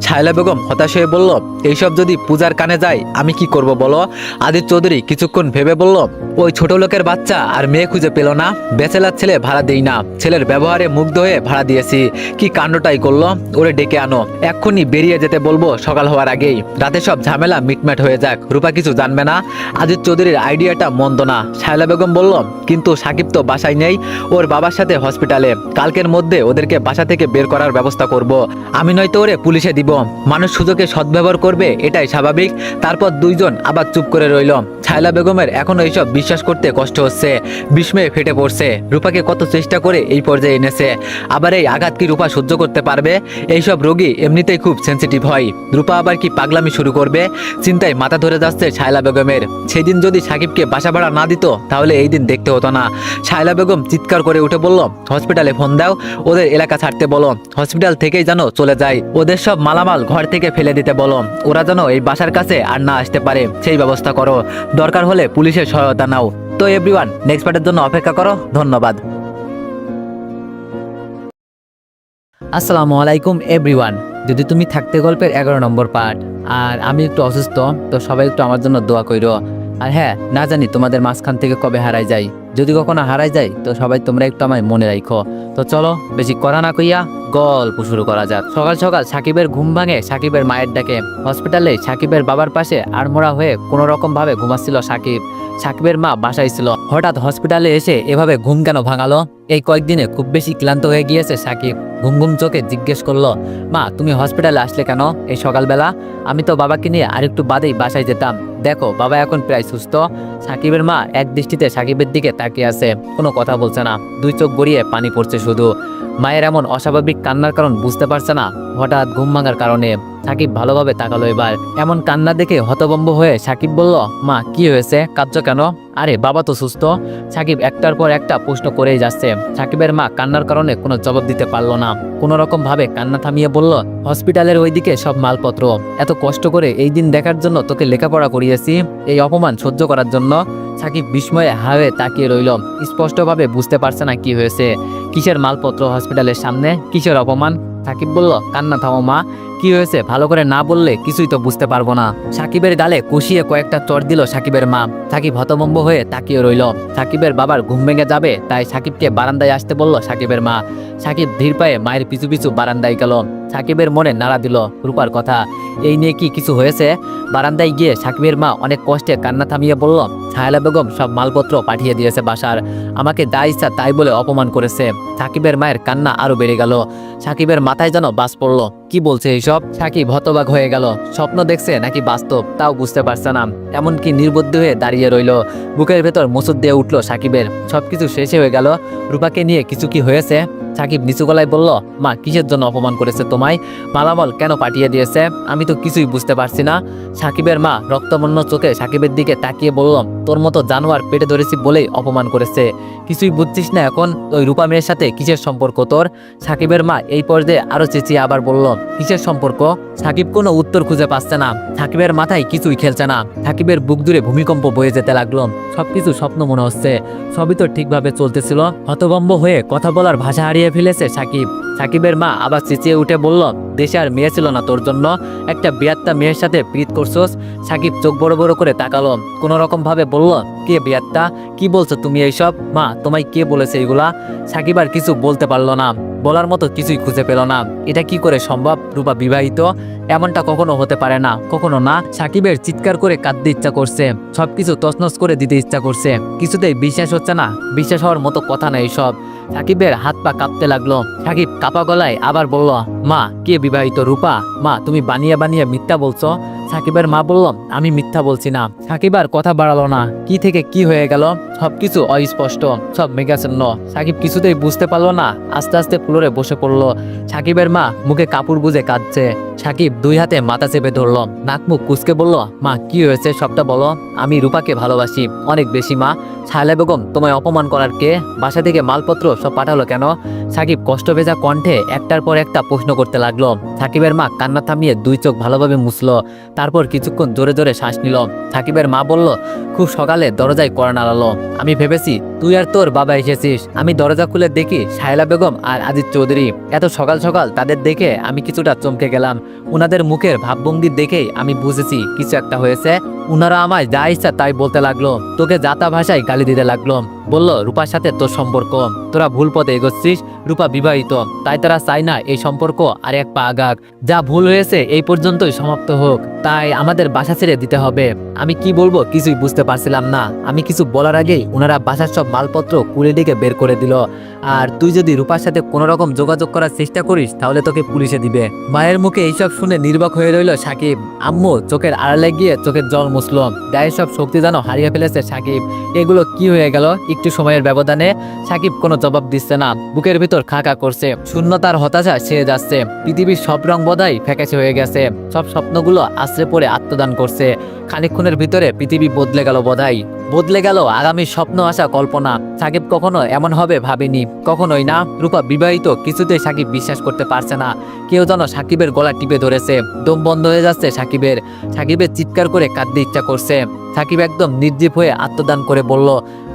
শায়লা বেগম হতাশ হয়ে বলল, এইসব যদি পূজার কানে যায় আমি কি করব বলো? আজিজ চৌধুরী কিছুক্ষণ ভেবে বলল, ওই ছোট লোকের বাচ্চা আর মেয়ে খুঁজে পেল না, ব্যাচেলার ছেলে ভাড়া দেই না, ছেলের ব্যবহারে মুগ্ধ হয়ে ভাড়া দিয়েছি, কি কাণ্ডটাই করলো, ওরে ডেকে আনো, এক্ষুনি বেরিয়ে যেতে বলবো সকাল হওয়ার আগেই, রাতে সব ঝামেলা মিটমাট হয়ে যাক, রূপা কিছু জানবে না। আজিজ চৌধুরীর আইডিয়াটা মন্দ না। শায়লা বেগম বলল, কিন্তু সাকিব তো বাসায় নেই, ওর বাবার সাথে হসপিটালে, কালকের মধ্যে ওদেরকে বাসা থেকে বের করার ব্যবস্থা করব। আমি নয়তো ওরে পুলিশে দিব, মানুষ সুযোগে সদ্ব্যবহার করবে, এটাই স্বাভাবিক। তারপর দুইজন আবার চুপ করে রইল। ছায়লা বেগমের এখনো এইসব বিশ্বাস করতে কষ্ট হচ্ছে, বিস্ময়ে ফেটে পড়ছে। রূপাকে কত চেষ্টা করে এই পর্যায়ে এনেছে, আবার এই আঘাত কি রূপা সহ্য করতে পারবে? এইসব রোগী এমনিতেই খুব সেন্সিটিভ হয়, রূপা আবার কি পাগলামি শুরু করবে? চিন্তায় মাথা ধরে যাচ্ছে ছায়লা বেগমের। সেদিন যদি সাকিবকে বাসা ভাড়া না দিত তাহলে এই দিন দেখতে হতো না। ছায়লা বেগম চিৎকার করে উঠে বলল, হসপিটালে ফোন দাও, ওদের এলাকা ছাড়তে বলো, হসপিটাল থেকেই যেন চলে যায়, ওদের সব মালামাল ঘর থেকে ফেলে দিতে বলো, ওরা যেন এই বাসার কাছে আর না আসতে পারে সেই ব্যবস্থা করো, দরকার হলে পুলিশের সহায়তা নাও। তো এভরিওয়ান, নেক্সট পার্টের জন্য অপেক্ষা করো। ধন্যবাদ। আসসালামু আলাইকুম এভরিওয়ান। যদি তুমি থাকতে গল্পের 11 নম্বর পার্ট। আর আমি একটু অসুস্থ, তো সবাই একটু আমার জন্য দোয়া কইরো। আর হ্যাঁ, না জানি তোমাদের মাঝখান থেকে কবে হারাই যাই, যদি কখনো হারাই যায় তো সবাই তোমরা একটু আমায় মনে রাখো। তো চলো বেশি করা না কইয়া গল্প শুরু করা যাক। সকাল সকাল সাকিবের ঘুম ভাঙে সাকিবের মায়ের ডাকে। হসপিটালে সাকিবের বাবার পাশে আড়মোড়া হয়ে কোনো রকম ভাবে ঘুমাচ্ছিল সাকিব। সাকিবের মা বাসায় ছিল, হঠাৎ হসপিটালে এসে এভাবে ঘুম কেন ভাঙালো? এই কয়েকদিনে খুব বেশি ক্লান্ত হয়ে গিয়েছে সাকিব। ঘুম ঘুম চোখে জিজ্ঞেস করলো, মা তুমি হসপিটালে আসলে কেন এই সকালবেলা? আমি তো বাবাকে নিয়ে আরেকটু বাদেই বাসায় যেতাম, দেখো বাবা এখন প্রায় সুস্থ। সাকিবের মা এক দৃষ্টিতে সাকিবের দিকে তাকিয়ে আছে, কোনো কথা বলছে না, দুই চোখ গড়িয়ে পানি পড়ছে শুধু। মায়ের এমন অস্বাভাবিক কান্নার কারণ বুঝতে পারছে না, হঠাৎ ঘুম ভাঙার কারণে। সাকিব ভালোভাবে তাকালো এবার। এমন কান্না দেখে হতভম্ব হয়ে সাকিব বলল, মা কি হয়েছে, কাঁদছো কেন? আরে বাবা তো সুস্থ। সাকিব একটার পর একটা প্রশ্ন করেই যাচ্ছে। সাকিবের মা কান্নার কারণে কোনো জবাব দিতে পারলো না, কোনো রকম ভাবে কান্না থামিয়ে বলল, হসপিটালের ওইদিকে সব মালপত্র, এত কষ্ট করে এই দিন দেখার জন্য তোকে লেখাপড়া করিয়েছি, এই অপমান সহ্য করার জন্য? সাকিব বিস্ময়ে হাওয়ে তাকিয়ে রইল, স্পষ্টভাবে বুঝতে পারছে না কি হয়েছে, কিসের মালপত্র হসপিটালের সামনে, কিসের অপমান। সাকিব বলল, কান্না থামো মা, কি হয়েছে ভালো করে না বললে কিছুই তো বুঝতে পারবো না। সাকিবের গালে কষিয়ে কয়েকটা চড় দিল সাকিবের মা। সাকিব হতভম্ব হয়ে তাকিয়ে রইল। সাকিবের বাবার ঘুম ভেঙে যাবে তাই সাকিবকে বারান্দায় আসতে বলল সাকিবের মা। সাকিব ধীর পায়ে মায়ের পিছু পিছু বারান্দায় গেল। সাকিবের মনে নাড়া দিল রূপার কথা, এই নিয়ে কি কিছু হয়েছে? বারান্দায় গিয়ে সাকিবের মা অনেক কষ্টে কান্না থামিয়ে বলল, ছায়লা বেগম সব মালপত্র পাঠিয়ে দিয়েছে বাসার, আমাকে যা ইচ্ছা তাই বলে অপমান করেছে। সাকিবের মায়ের কান্না আরো বেড়ে গেল। সাকিবের মাথায় যেন বাজ পড়লো, কি বলছে এইসব? সাকিব হতবাক হয়ে গেল, স্বপ্ন দেখছে নাকি বাস্তব তাও বুঝতে পারছে না, এমনকি নির্বুদ্ধ হয়ে দাঁড়িয়ে রইল। বুকের ভেতর মোচড় দিয়ে উঠলো সাকিবের, সবকিছু শেষে হয়ে গেল। রূপাকে নিয়ে কিছু কি হয়েছে? সাকিব নিচু গলায় বলল, মা কিসের জন্য অপমান করেছে তোমায়, মালামাল কেন পাঠিয়ে দিয়েছে, আমি তো কিছুই বুঝতে পারছি না। সাকিবের মা রক্তবর্ণ চোখে সাকিবের দিকে তাকিয়ে বলল, তোর মতো জানোয়ার পেটে ধরেছি বলেই অপমান করেছে, কিছুই বুঝছিস না এখন? ওই রূপা মেয়ের সাথে কিসের সম্পর্ক তোর? সাকিবের মা এই পর্যায়ে আরো চেঁচিয়ে আবার বলল, কিসের সম্পর্ক? সাকিব কোনো উত্তর খুঁজে পাচ্ছে না, সাকিবের মাথায় কিছুই খেলছে না। সাকিবের বুক দূরে ভূমিকম্প বয়ে যেতে লাগলো, সবকিছু স্বপ্ন মনে হচ্ছে, সবই তো ঠিকভাবে চলতেছিল। হতভম্ব হয়ে কথা বলার ভাষা হারিয়ে ফেলেছে সাকিব। সাকিবের মা আবার চেঁচিয়ে উঠে বলল, দেশে আর মেয়ে ছিল না তোর জন্য, একটা বিয়াত্তা মেয়ের সাথে প্রীত করছোস? সাকিব চোখ বড় বড় করে তাকালো, কোনো রকম ভাবে বলল, কে বিয়াত্তা, কি বলছো তুমি এইসব? মা তোমায় কে বলেছে এগুলা? সাকিব আর কিছু বলতে পারলো না, বলার মতো কিছুই খুঁজে পেল না। এটা কি করে সম্ভব? রূপা বিবাহিত, এমনটা কখনো হতে পারে না, কখনো না। সাকিবের চিৎকার করে কাঁদতে ইচ্ছা করছে, সবকিছু তছনছ করে দিতে ইচ্ছা করছে, কিছুতেই বিশ্বাস হচ্ছে না, বিশ্বাস হওয়ার মতো কথা না এইসব। সাকিবের হাত পা কাঁপতে লাগলো। সাকিব কাঁপা গলায় আবার বলল, মা কে বিবাহিত? রূপা? মা তুমি বানিয়ে বানিয়ে মিথ্যা বলছো। সাকিবের মা বলল, আমি মিথ্যা বলছি না। সাকিব আর কথা বাড়ালো না, কি থেকে কি হয়ে গেল সবকিছু অস্পষ্ট, সব মেঘাচ্ছন্ন। সাকিব কিছুতেই বুঝতে পারলো না, আস্তে আস্তে ফ্লোরে বসে পড়লো। সাকিবের মা মুখে কাপড় গুজে কাঁদছে। সাকিব দুই হাতে মাথা চেপে ধরলো, নাক মুখ কুচকে বলল, মা কি হয়েছে সবটা বলো, আমি রূপাকে ভালোবাসি অনেক বেশি মা। ছায়লা বেগম তোমায় অপমান করার কে? বাসা থেকে মালপত্র সব পাঠালো কেন? সাকিব কষ্ট ভেজা কণ্ঠে একটার পর একটা প্রশ্ন করতে লাগলো। সাকিবের মা কান্না থামিয়ে দুই চোখ ভালোভাবে মুছলো, তারপর কিছুক্ষণ জোরে জোরে শ্বাস নিল। সাকিবের মা বলল, খুব সকালে দরজায় কড়া নাড়ালো, আমি ভেবেছি তুই আর তোর বাবা এসেছিস। আমি দরজা খুলে দেখি ছায়লা বেগম আর আজিজ চৌধুরী। এত সকাল সকাল তাদের দেখে আমি কিছুটা চমকে গেলাম। উনাদের মুখের ভাবভঙ্গি দেখেই আমি বুঝেছি কিছু একটা হয়েছে। উনারা আমায় যা ইচ্ছা তাই বলতে লাগলো, তোকে যাতা ভাষায় গালি দিতে লাগলো, বলল রূপার সাথে তোর সম্পর্ক, তোরা ভুল পথে এগোচ্ছিস, রূপা বিবাহিত, তাই তারা চায় না এই সম্পর্ক আর এক পা আগাক। যা ভুল হয়েছে এই পর্যন্তই সমাপ্ত হোক, তাই আমাদের বাসা ছেড়ে দিতে হবে। আমি কি বলবো কিছুই বুঝতে পারছিলাম না। আমি কিছু বলার আগেই ওনারা বাসার সব মালপত্র কুলে দিকে বের করে দিল। আর তুই যদি রূপার সাথে কোনো রকম যোগাযোগ করার চেষ্টা করিস তাহলে তোকে পুলিশে দিবে। মায়ের মুখে এইসব শুনে নির্বাক হয়ে রইল সাকিব। আম্মু চোখের আড়ালে গিয়ে চোখের জল মুছল। গায়ের সব শক্তি যেন হারিয়ে ফেলেছে সাকিব। এগুলো কি হয়ে গেল একটু সময়ের ব্যবধানে? সাকিব কোনো জবাব দিচ্ছে না, বুকের ভিতর খাকা করছে। শূন্যতার হতাশা ছেয়ে যাচ্ছে। পৃথিবীর সব রং বোধহয় ফ্যাকাশে হয়ে গেছে। সব স্বপ্নগুলো আশ্রে পড়ে আত্মদান করছে। খানিকক্ষণের ভিতরে পৃথিবী বদলে গেল বোধহয়। বদলে গেল আগামী স্বপ্ন আসা কল্পনা। সাকিব কখনো এমন হবে ভাবেনি, কখনোই না। রূপা বিবাহিত কিছুতেই সাকিব বিশ্বাস করতে পারছে না। কেউ যেন সাকিবের গলা টিপে ধরেছে। দম বন্ধ হয়ে যাচ্ছে সাকিবের। সাকিবের চিৎকার করে কাঁদতে ইচ্ছা করছে। সাকিব একদম নির্জীব হয়ে আত্মদান করে বলল,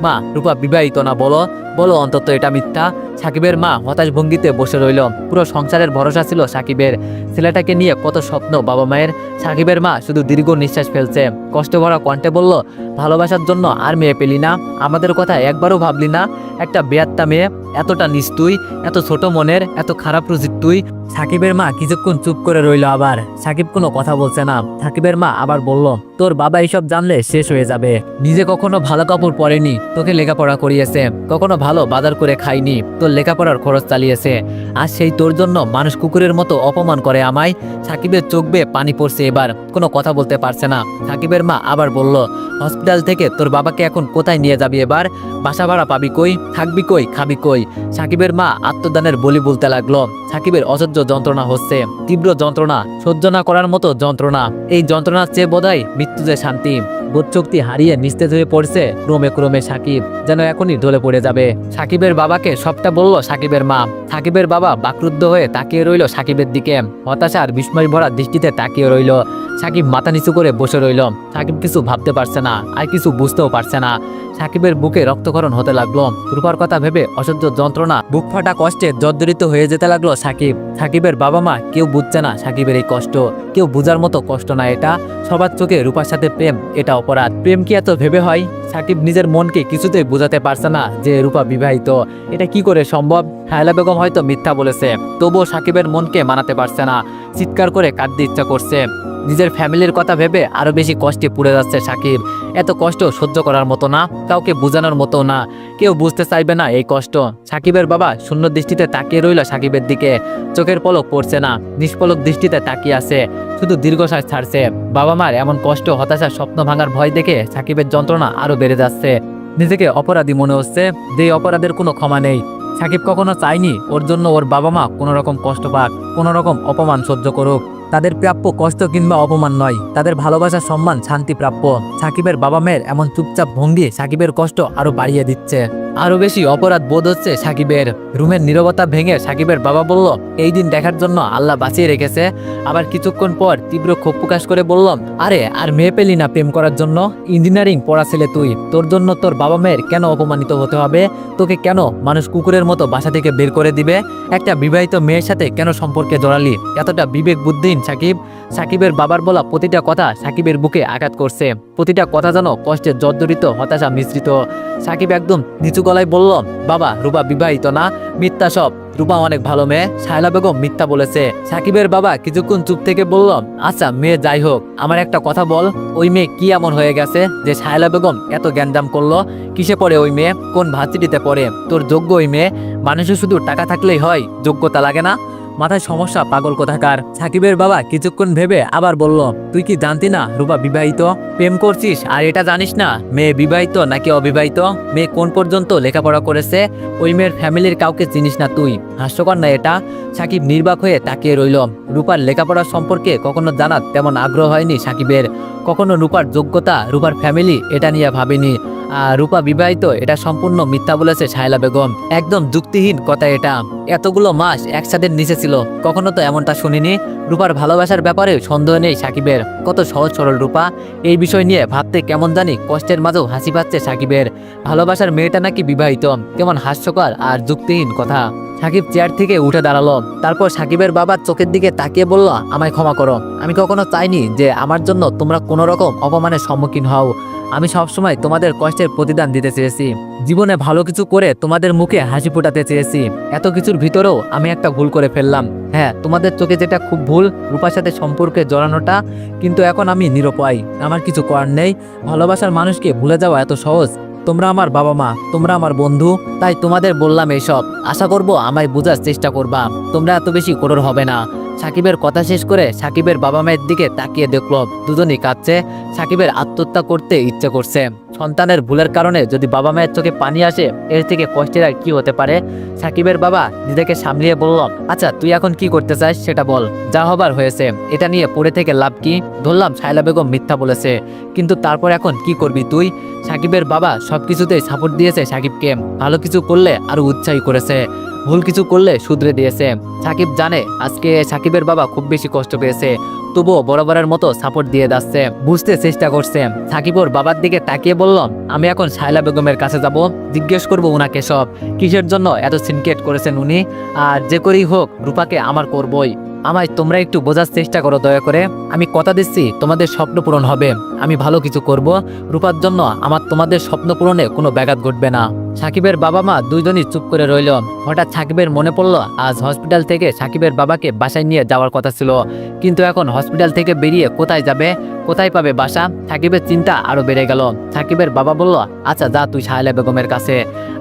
মা রূপা বিবাহিত না, বলো বলো অন্তত এটা মিথ্যা। সাকিবের মা হতাশ ভঙ্গিতে বসে রইল। পুরো সংসারের ভরসা ছিল সাকিবের। ছেলেটাকে নিয়ে কত স্বপ্ন বাবা মায়ের। সাকিবের মা শুধু দীর্ঘ নিঃশ্বাস ফেলছে। কষ্ট ভরা কণ্ঠে বলল, ভালোবাসার জন্য আর মেয়ে পেলি না? আমাদের কথা একবারও ভাবলি না? একটা বেয়াত্তা মেয়ে, এতটা নিস্তুই, এত ছোট মনের, এত খারাপ রুচির তুই। সাকিবের মা কিছুক্ষণ চুপ করে রইল। আবার সাকিব কোনো কথা বলছে না। সাকিবের মা আবার বলল, তোর বাবা এইসব জানলে শেষ হয়ে যাবে। নিজে কখনো ভালো কাপড় পরেনি, তোকে লেখাপড়া করিয়েছে। কখনো ভালো বাজার করে খাইনি, তোর লেখাপড়ার খরচ চালিয়েছে। আর সেই তোর জন্য মানুষ কুকুরের মতো অপমান করে আমায়। সাকিবের চোখ বেয়ে পানি পড়ছে। এবার কোনো কথা বলতে পারছে না। সাকিবের মা আবার বলল, হসপিটাল থেকে তোর বাবাকে এখন কোথায় নিয়ে যাবি এবার? বাসা ভাড়া পাবি কই? থাকবি কই? খাবি কই? সাকিবের মা আত্মদানের বলি বলতে লাগলো। সাকিবের অসহ্য যন্ত্রণা হচ্ছে। তীব্র যন্ত্রণা, সহ্য না করার মতো যন্ত্রণা। এই যন্ত্রণার চেয়ে বোধহয় মৃত্যুতে শান্তি। বোধশক্তি হারিয়ে নিস্তেজ হয়ে পড়ছে ক্রমে ক্রমে সাকিব, যেন এখনই ঢলে পড়ে যাবে। সাকিবের বাবাকে সবটা বলল সাকিবের মা। সাকিবের বাবা বাকরুদ্ধ হয়ে তাকিয়ে রইল সাকিবের দিকে। হতাশার বিস্ময় ভরা দৃষ্টিতে তাকিয়ে রইল। সাকিব মাথা নিচু করে বসে রইল। সাকিব কিছু ভাবতে পারছে না, আর কিছু বুঝতেও পারছে না। সাকিবের বুকে রক্তক্ষরণ হতে লাগলো। রূপার কথা ভেবে অসহ্য যন্ত্রণা, বুক ফাটা কষ্টে জর্জরিত হয়ে যেতে লাগলো সাকিব। সাকিবের বাবা মা কেউ বুঝছে না সাকিবের এই কষ্ট। কেউ বুঝার মতো কষ্ট না এটা। সবার চোখে রূপার সাথে প্রেম এটা অপরাধ। প্রেম কি এত ভেবে হয়? সাকিব নিজের মনকে কিছুতেই বোঝাতে পারছে না যে রূপা বিবাহিত। এটা কি করে সম্ভব? হায়লা বেগম হয়তো মিথ্যা বলেছে, তবুও সাকিবের মনকে মানাতে পারছে না। চিৎকার করে কাঁদতে ইচ্ছা করছে। নিজের ফ্যামিলির কথা ভেবে আরো বেশি কষ্টে পুড়ে যাচ্ছে সাকিব। এত কষ্ট সহ্য করার মতো না, কাউকে বোঝানোর মতো না। কেউ বুঝতে চাইবে না এই কষ্ট। সাকিবের বাবা শূন্য দৃষ্টিতে তাকিয়ে রইল সাকিবের দিকে। চোখের পলক পড়ছে না, নিষ্পলক দৃষ্টিতে তাকিয়ে আছে। শুধু দীর্ঘশ্বাস ছাড়ছে। বাবা মার এমন কষ্ট, হতাশা, স্বপ্ন ভাঙার ভয় দেখে সাকিবের যন্ত্রণা আরো বেড়ে যাচ্ছে। নিজেকে অপরাধী মনে হচ্ছে, যে অপরাধের কোনো ক্ষমা নেই। সাকিব কখনো চায়নি ওর জন্য ওর বাবা মা কোনো রকম কষ্ট পাক, কোনো রকম অপমান সহ্য করুক। তাদের প্রাপ্য কষ্ট কিংবা অপমান নয়, তাদের ভালোবাসা, সম্মান, শান্তি প্রাপ্য। সাকিবের বাবা মায়ের এমন চুপচাপ ভঙ্গি সাকিবের কষ্ট আরো বাড়িয়ে দিচ্ছে। আরো বেশি অপরাধ বোধ হচ্ছে সাকিবের। রুমের নীরবতা ভেঙে সাকিবের বাবা বলল, এই দিন দেখার জন্য আল্লাহ বাঁচিয়ে রেখেছে। আবার কিছুক্ষণ পর তীব্র ক্ষোভ প্রকাশ করে বলল, আরে আর মেয়ে পেলি না প্রেম করার জন্য? ইঞ্জিনিয়ারিং পড়া ছেলে তুই, তোর জন্য তোর বাবা মায়ের কেন অপমানিত হতে হবে? তোকে কেন মানুষ কুকুরের মতো বাসা থেকে বের করে দিবে? একটা বিবাহিত মেয়ের সাথে কেন সম্পর্কে জড়ালি? এতটা বিবেক বুদ্ধিহীন সাকিব। সাকিবের বাবার বলা প্রতিটা কথা সাকিবের বুকে আঘাত করছে। প্রতিটা কথা যেন কষ্টে জর্জরিত, হতাশা মিশ্রিত। সাকিব একদম নিচু গলায় বলল, বাবা রূপা বিবাহিত না, মিথ্যা সব। রূপা অনেক ভালো মেয়ে, শায়লা বেগম মিথ্যা বলেছে। সাকিবের বাবা কিছুক্ষণ চুপ থেকে বলল, আচ্ছা মেয়ে যাই হোক, আমার একটা কথা বল, ওই মেয়ে কি এমন হয়ে গেছে যে শায়লা বেগম এত জ্ঞানজাম করলো? কিসে পড়ে ওই মেয়ে? কোন ভার্সিটিতে পড়ে? তোর যোগ্য ওই মেয়ে? মানুষের শুধু টাকা থাকলেই হয়, যোগ্যতা লাগে না? মাথায় সমস্যা পাগল কোথাকার। সাকিবের বাবা কিছুক্ষণ ভেবে আবার বলল, তুই কি জানতি না রূপা বিবাহিত? প্রেম করছিস আর এটা জানিস না মেয়ে বিবাহিত নাকি অবিবাহিত? মেয়ে কোন পর্যন্ত লেখাপড়া করেছে? ওই মেয়ের ফ্যামিলির কাউকে চিনিস না তুই? হাস্যকর না এটা? সাকিব নির্বাক হয়ে তাকিয়ে রইল। রূপার লেখাপড়া সম্পর্কে কখনো জানার তেমন আগ্রহ হয়নি সাকিবের। কখনো রূপার যোগ্যতা, রূপার ফ্যামিলি এটা নিয়ে ভাবিনি। আর রূপা বিবাহিত এটা সম্পূর্ণ মিথ্যা বলেছে শায়লা বেগম। একদম যুক্তিহীন কথা এটা। এতগুলো মাস একসাথে নিচে ছিল, কখনো তো এমনটা শুনিনি। রূপার ভালোবাসার ব্যাপারে সন্দেহ নেই সাকিবের। কত সহজ সরল রূপা। এই বিষয় নিয়ে ভাবতে কেমন জানি কষ্টের মাঝেও হাসি পাচ্ছে সাকিবের। ভালোবাসার মেয়েটা নাকি বিবাহিত, কেমন হাস্যকর আর যুক্তিহীন কথা। সাকিব চেয়ার থেকে উঠে দাঁড়ালো। তারপর সাকিবের বাবার চোখের দিকে তাকিয়ে বলল, আমায় ক্ষমা করো। আমি কখনো চাইনি যে আমার জন্য তোমরা কোনো রকম অপমানের সম্মুখীন হও। আমি সবসময় তোমাদের কষ্টের প্রতিদান দিতে চেয়েছি, জীবনে ভালো কিছু করে তোমাদের মুখে হাসি ফোটাতে চেয়েছি। এত কিছুর ভিতরেও আমি একটা ভুল করে ফেললাম। হ্যাঁ, তোমাদের চোখে যেটা খুব ভুল, রূপার সাথে সম্পর্কে জড়ানোটা, কিন্তু এখন আমি নিরুপায়, আমার কিছু করার নেই। ভালোবাসার মানুষকে ভুলে যাওয়া এত সহজ? তোমরা আমার বাবা মা, তোমরা আমার বন্ধু, তাই তোমাদের বললাম এইসব। আশা করব আমায় বোঝার চেষ্টা করবা, তোমরা এত বেশি কঠোর হবে না। সাকিবের কথা শেষ করে সাকিবের বাবা মায়ের দিকে তাকিয়ে দেখল দুজনই কাঁদছে। সাকিবের আত্মহত্যা করতে ইচ্ছে করছে। সন্তানের ভুলের কারণে যদি বাবা মায়ের চোখে পানি আসে, এর থেকে কষ্টের আর কি হতে পারে। সাকিবের বাবা নিজেকে সামলিয়ে বলল, আচ্ছা তুই এখন কি করতে চাস সেটা বল, যা হবার হয়েছে, এটা নিয়ে পড়ে থেকে লাভ কি? ধরলাম শায়লা বেগম মিথ্যা বলেছে, কিন্তু তারপর এখন কি করবি তুই? সাকিবের বাবা সবকিছুতেই সাপোর্ট দিয়েছে সাকিবকে, ভালো কিছু করলে আরো উৎসাহী করেছে, ভুল কিছু করলে শুধরে দিয়েছে। সাকিব জানে আজকে সাকিবের বাবা খুব বেশি কষ্ট পেয়েছে, তবুও বরাবরের মতো সাপোর্ট দিয়ে যাচ্ছে, বুঝতে চেষ্টা করছে। সাকিব ওর বাবার দিকে তাকিয়ে বলল, আমি এখন শায়লা বেগমের কাছে যাব, জিজ্ঞেস করব উনাকে সব, কিসের জন্য এত সিনক্রেট করেছেন উনি, আর যে করেই হোক রূপাকে আমার করবই। আমায় তোমরা একটু বোঝার চেষ্টা করো দয়া করে, আমি কথা দিচ্ছি তোমাদের স্বপ্ন পূরণ হবে, আমি ভালো কিছু করব রূপার জন্য, আমার তোমাদের স্বপ্ন পূরণে কোনো ব্যাঘাত ঘটবে না। সাকিবের বাবা মা দুইজনই চুপ করে রইল। হঠাৎ সাকিবের মনে পড়ল আজ হসপিটাল থেকে সাকিবের বাবাকে বাসায় নিয়ে যাওয়ার কথা ছিল, কিন্তু এখন হসপিটাল থেকে বেরিয়ে কোথায় যাবে, কোথায় পাবে বাসা? সাকিবের চিন্তা আরো বেড়ে গেল। সাকিবের বাবা বলল, আচ্ছা যা তুই শায়লা বেগমের কাছে,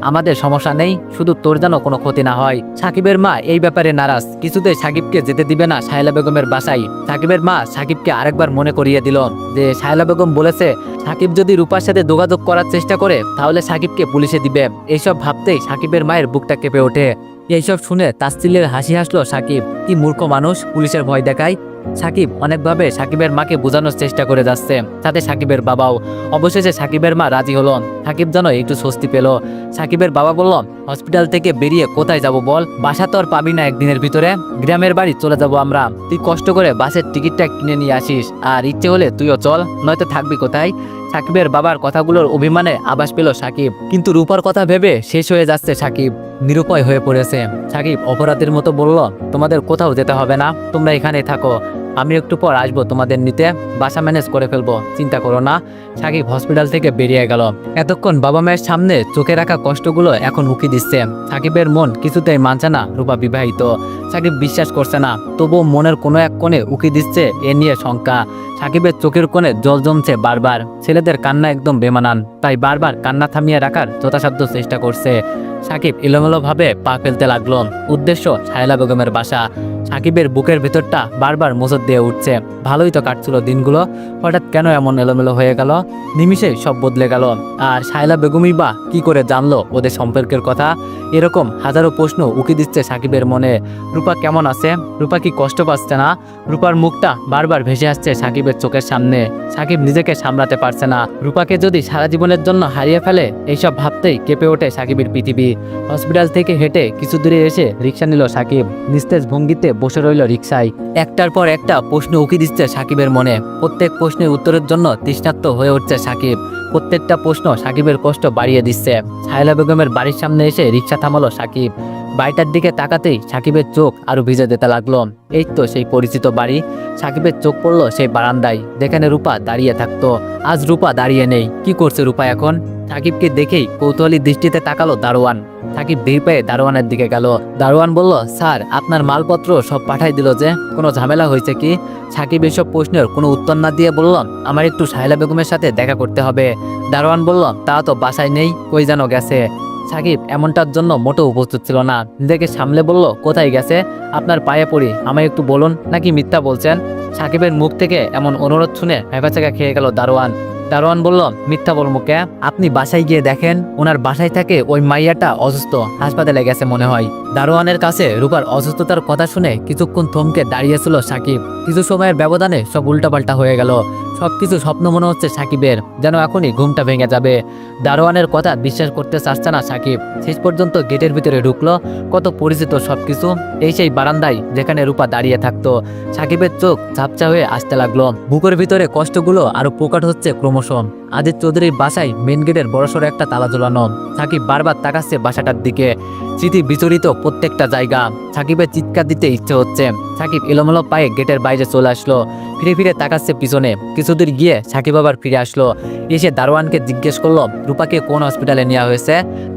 আমাদের সমস্যা নেই, শুধু তোর যেন কোনো ক্ষতি না হয়। সাকিবের মা এই ব্যাপারে নারাজ, কিছুতেই সাকিবকে যেতে দিবে না শায়লা বেগমের বাসায়। সাকিবের মা সাকিবকে আরেকবার মনে করিয়ে দিল যে শায়লা বেগম বলেছে সাকিব যদি রূপার সাথে যোগাযোগ করার চেষ্টা করে তাহলে সাকিবকে পুলিশে দিবে। এইসব ভাবতেই সাকিবের মায়ের বুকটা কেঁপে ওঠে। এইসব শুনে তাচ্ছিল্যের হাসি হাসলো সাকিব, কি মূর্খ মানুষ, পুলিশের ভয় দেখায়। সাকিব অনেকভাবে সাকিবের মাকে বোঝানোর চেষ্টা করে যাচ্ছে, সাথে সাকিবের বাবাও। অবশেষে সাকিবের মা রাজি হলো। সাকিব যেন একটু স্বস্তি পেল। সাকিবের বাবা বলল, হসপিটাল থেকে বেরিয়ে কোথায় যাব বল, বাসা তো আর পাবি না একদিনের ভিতরে, গ্রামের বাড়ি চলে যাব আমরা, তুই কষ্ট করে বাসের টিকিটটা কিনে নিয়ে আসিস, আর ইচ্ছে হলে তুইও চল, নয়তো থাকবি কোথায়? সাকিবের বাবার কথাগুলোর অভিমানে আভাস পেল সাকিব, কিন্তু রূপার কথা ভেবে শেষ হয়ে যাচ্ছে সাকিব, নিরুপায় হয়ে পড়েছে। সাকিব অপরাধের মতো বলল, তোমাদের কোথাও যেতে হবে না, তোমরা এখানেই থাকো, আমি একটু পর আসবো তোমাদের নিতে, বাসা ম্যানেজ করে ফেলবো, চিন্তা করো না। সাকিব হসপিটাল থেকে বেরিয়ে গেল। এতক্ষণ বাবা মায়ের সামনে চোখে রাখা কষ্টগুলো এখন উকি দিচ্ছে। সাকিবের মন কিছুতেই মানছে না রূপা বিবাহিত। সাকিব বিশ্বাস করছে না, তবুও মনের কোনো এক কোণে উকি দিচ্ছে এ নিয়ে শঙ্কা। সাকিবের চোখের কোণে জল জমছে বারবার, ছেলেদের কান্না একদম বেমানান, তাই বারবার কান্না থামিয়ে রাখার যথাসাধ্য চেষ্টা করছে। সাকিব এলোমেলোভাবে পা ফেলতে লাগলো, উদ্দেশ্য শায়লা বেগমের বাসা। সাকিবের বুকের ভেতরটা বারবার মোচড় দিয়ে উঠছে। ভালোই তো কাটছিল দিনগুলো, হঠাৎ কেন এমন এলোমেলো হয়ে গেল? নিমিষে সব বদলে গেল। আর শায়লা বেগমই বা কি করে জানলো ওদের সম্পর্কের কথা? এরকম হাজারো প্রশ্ন উকি দিচ্ছে সাকিবের মনে। রূপা কেমন আছে? রূপা কি কষ্ট পাচ্ছে না? রূপার মুখটা বারবার ভেসে আসছে সাকিবের চোখের সামনে। সাকিব নিজেকে সামলাতে পারছে না। রূপাকে যদি সারা জীবনের জন্য হারিয়ে ফেলে, এইসব ভাবতেই কেঁপে ওঠে সাকিবের পৃথিবী। হসপিটাল থেকে হেঁটে কিছু দূরে এসে রিক্সা নিল সাকিব, নিস্তেজ ভঙ্গিতে বসে রইল রিক্সায়। একটার পর একটা প্রশ্ন উকি দিচ্ছে সাকিবের মনে। প্রত্যেক প্রশ্নের উত্তরের জন্য তৃষ্ণার্ত হয়ে উঠছে সাকিব। প্রত্যেকটা প্রশ্ন সাকিবের কষ্ট বাড়িয়ে দিচ্ছে। শায়লা বেগমের বাড়ির সামনে এসে রিক্সা থামালো সাকিব। বাড়িটার দিকে তাকাতেই সাকিবের চোখ আরো ভিজে যেতে লাগলো। এই তো সেই পরিচিত বাড়ি। সাকিবের চোখ পড়লো সেই বারান্দায়, যেখানে রূপা দাঁড়িয়ে থাকতো। আজ রূপা দাঁড়িয়ে নেই। কি করছে রূপা এখন? সাকিবকে দেখেই কৌতূহলী দৃষ্টিতে তাকালো দারোয়ান। সাকিব ধীর পায়ে দারোয়ানের দিকে গেল। দারোয়ান বলল, স্যার আপনার মালপত্র সব পাঠাই দিল যে, কোনো ঝামেলা হয়েছে কি? সাকিব এসব প্রশ্নের কোনো উত্তর না দিয়ে বলল, আমার একটু শায়লা বেগমের সাথে দেখা করতে হবে। দারোয়ান বলল, তা তো বাসায় নেই, কই যেন গেছে। সাকিব এমনটার জন্য মোটেও উপস্থিত ছিল না। নিজেকে সামলে বলল, কোথায় গেছে? আপনার পায়ে পড়ি, আমায় একটু বলুন, নাকি মিথ্যা বলছেন? সাকিবের মুখ থেকে এমন অনুরোধ শুনে ভেবাচাকা খেয়ে গেল দারোয়ান। দারোয়ান বলল, মিথ্যা বলবো কে? আপনি বাসায় গিয়ে দেখেন, ওনার বাসায় থাকে ওই মাইয়াটা অসুস্থ, হাসপাতালে গেছে মনে হয়। দারোয়ানের কাছে রূপার অসুস্থতার কথা শুনে কিছুক্ষণ থমকে দাঁড়িয়েছিল সাকিব। কিছু সময়ের ব্যবধানে সব উল্টাপাল্টা হয়ে গেল। সবকিছু স্বপ্ন মনে হচ্ছে সাকিবের, যেন এখনই ঘুমটা ভেঙে যাবে। দারোয়ানের কথা বিশ্বাস করতে চাচ্ছে না সাকিব। শেষ পর্যন্ত গেটের ভিতরে ঢুকলো। কত পরিচিত সবকিছু। এই সেই বারান্দায় যেখানে রূপা দাঁড়িয়ে থাকতো। সাকিবের চোখ ঝাপসা হয়ে আসতে লাগলো। বুকের ভিতরে কষ্টগুলো আরো প্রকট হচ্ছে ক্রমশ। আজিজ চৌধুরীর বাসায় মেন গেটের বড়সড় একটা তালা ঝোলানো। সাকিব বারবার তাকাচ্ছে বাসাটার দিকে। স্মৃতি বিচরিত প্রত্যেকটা জায়গা। সাকিবের চিৎকার দিতে ইচ্ছে হচ্ছে। সাকিব এলোমেলো পায়ে গেটের বাইরে চলে আসলো। ফিরে ফিরে তাকাচ্ছে পিছনে। কিছুদূর গিয়ে সাকিব আবার ফিরে আসলো। এসে দারোয়ানকে জিজ্ঞেস করলো রূপাকে কোন হসপিটালে নেওয়া হয়েছে।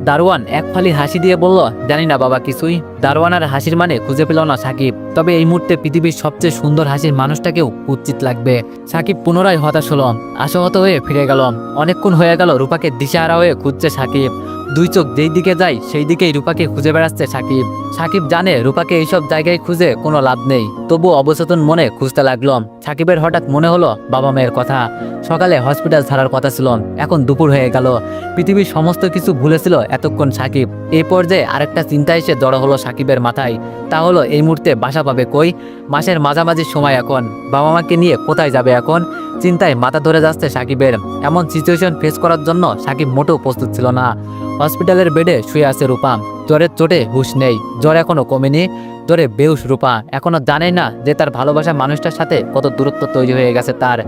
দারোয়ান এক ফালি হাসি দিয়ে বলল, জানি না বাবা কিছুই। দারোয়ান আর হাসির মানে খুঁজে পেল না সাকিব। তবে এই মুহূর্তে পৃথিবীর সবচেয়ে সুন্দর হাসির মানুষটাকেও উচিত লাগবে। সাকিব পুনরায় হতাশ হলো, আশাহত হয়ে ফিরে গেল। অনেকক্ষণ হয়ে গেল রূপাকে দিশাহারা হয়ে খুঁজছে সাকিব। দুই চোখ যেই দিকে যায় সেই দিকেই রূপাকে খুঁজে বেড়াচ্ছে সাকিব। সাকিব জানে রূপাকে এইসব জায়গায় খুঁজে কোনো লাভ নেই, তবু অবচেতন মনে খুঁজতে লাগলো। সাকিবের হঠাৎ মনে হলো বাবা মায়ের কথা। সকালে হসপিটাল ছাড়ার কথা ছিল, এখন দুপুর হয়ে গেল। পৃথিবীর সমস্ত কিছু ভুলেছিল এতক্ষণ সাকিব। এই পর্যায়ে আরেকটা চিন্তা এসে জড়ো হলো সাকিবের মাথায়। তা হলো এই মুহূর্তে বাসা পাবে কই? মাসের মাঝামাঝি সময় এখন, বাবা মাকে নিয়ে কোথায় যাবে এখন? চিন্তায় মাথা ধরে যাচ্ছে সাকিবের। এমন সিচুয়েশন ফেস করার জন্য সাকিব মোটেও প্রস্তুত ছিল না। হসপিটালের বেডে শুয়ে আছে রূপা। জ্বরের চোটে হুঁশ নেই, জ্বর এখনো কমেনি। জ্বরে বেহুশ রূপা এখনো জানে না যে তার ভালোবাসা মানুষটার সাথে কত দূরত্ব তৈরি হয়ে গেছে তার।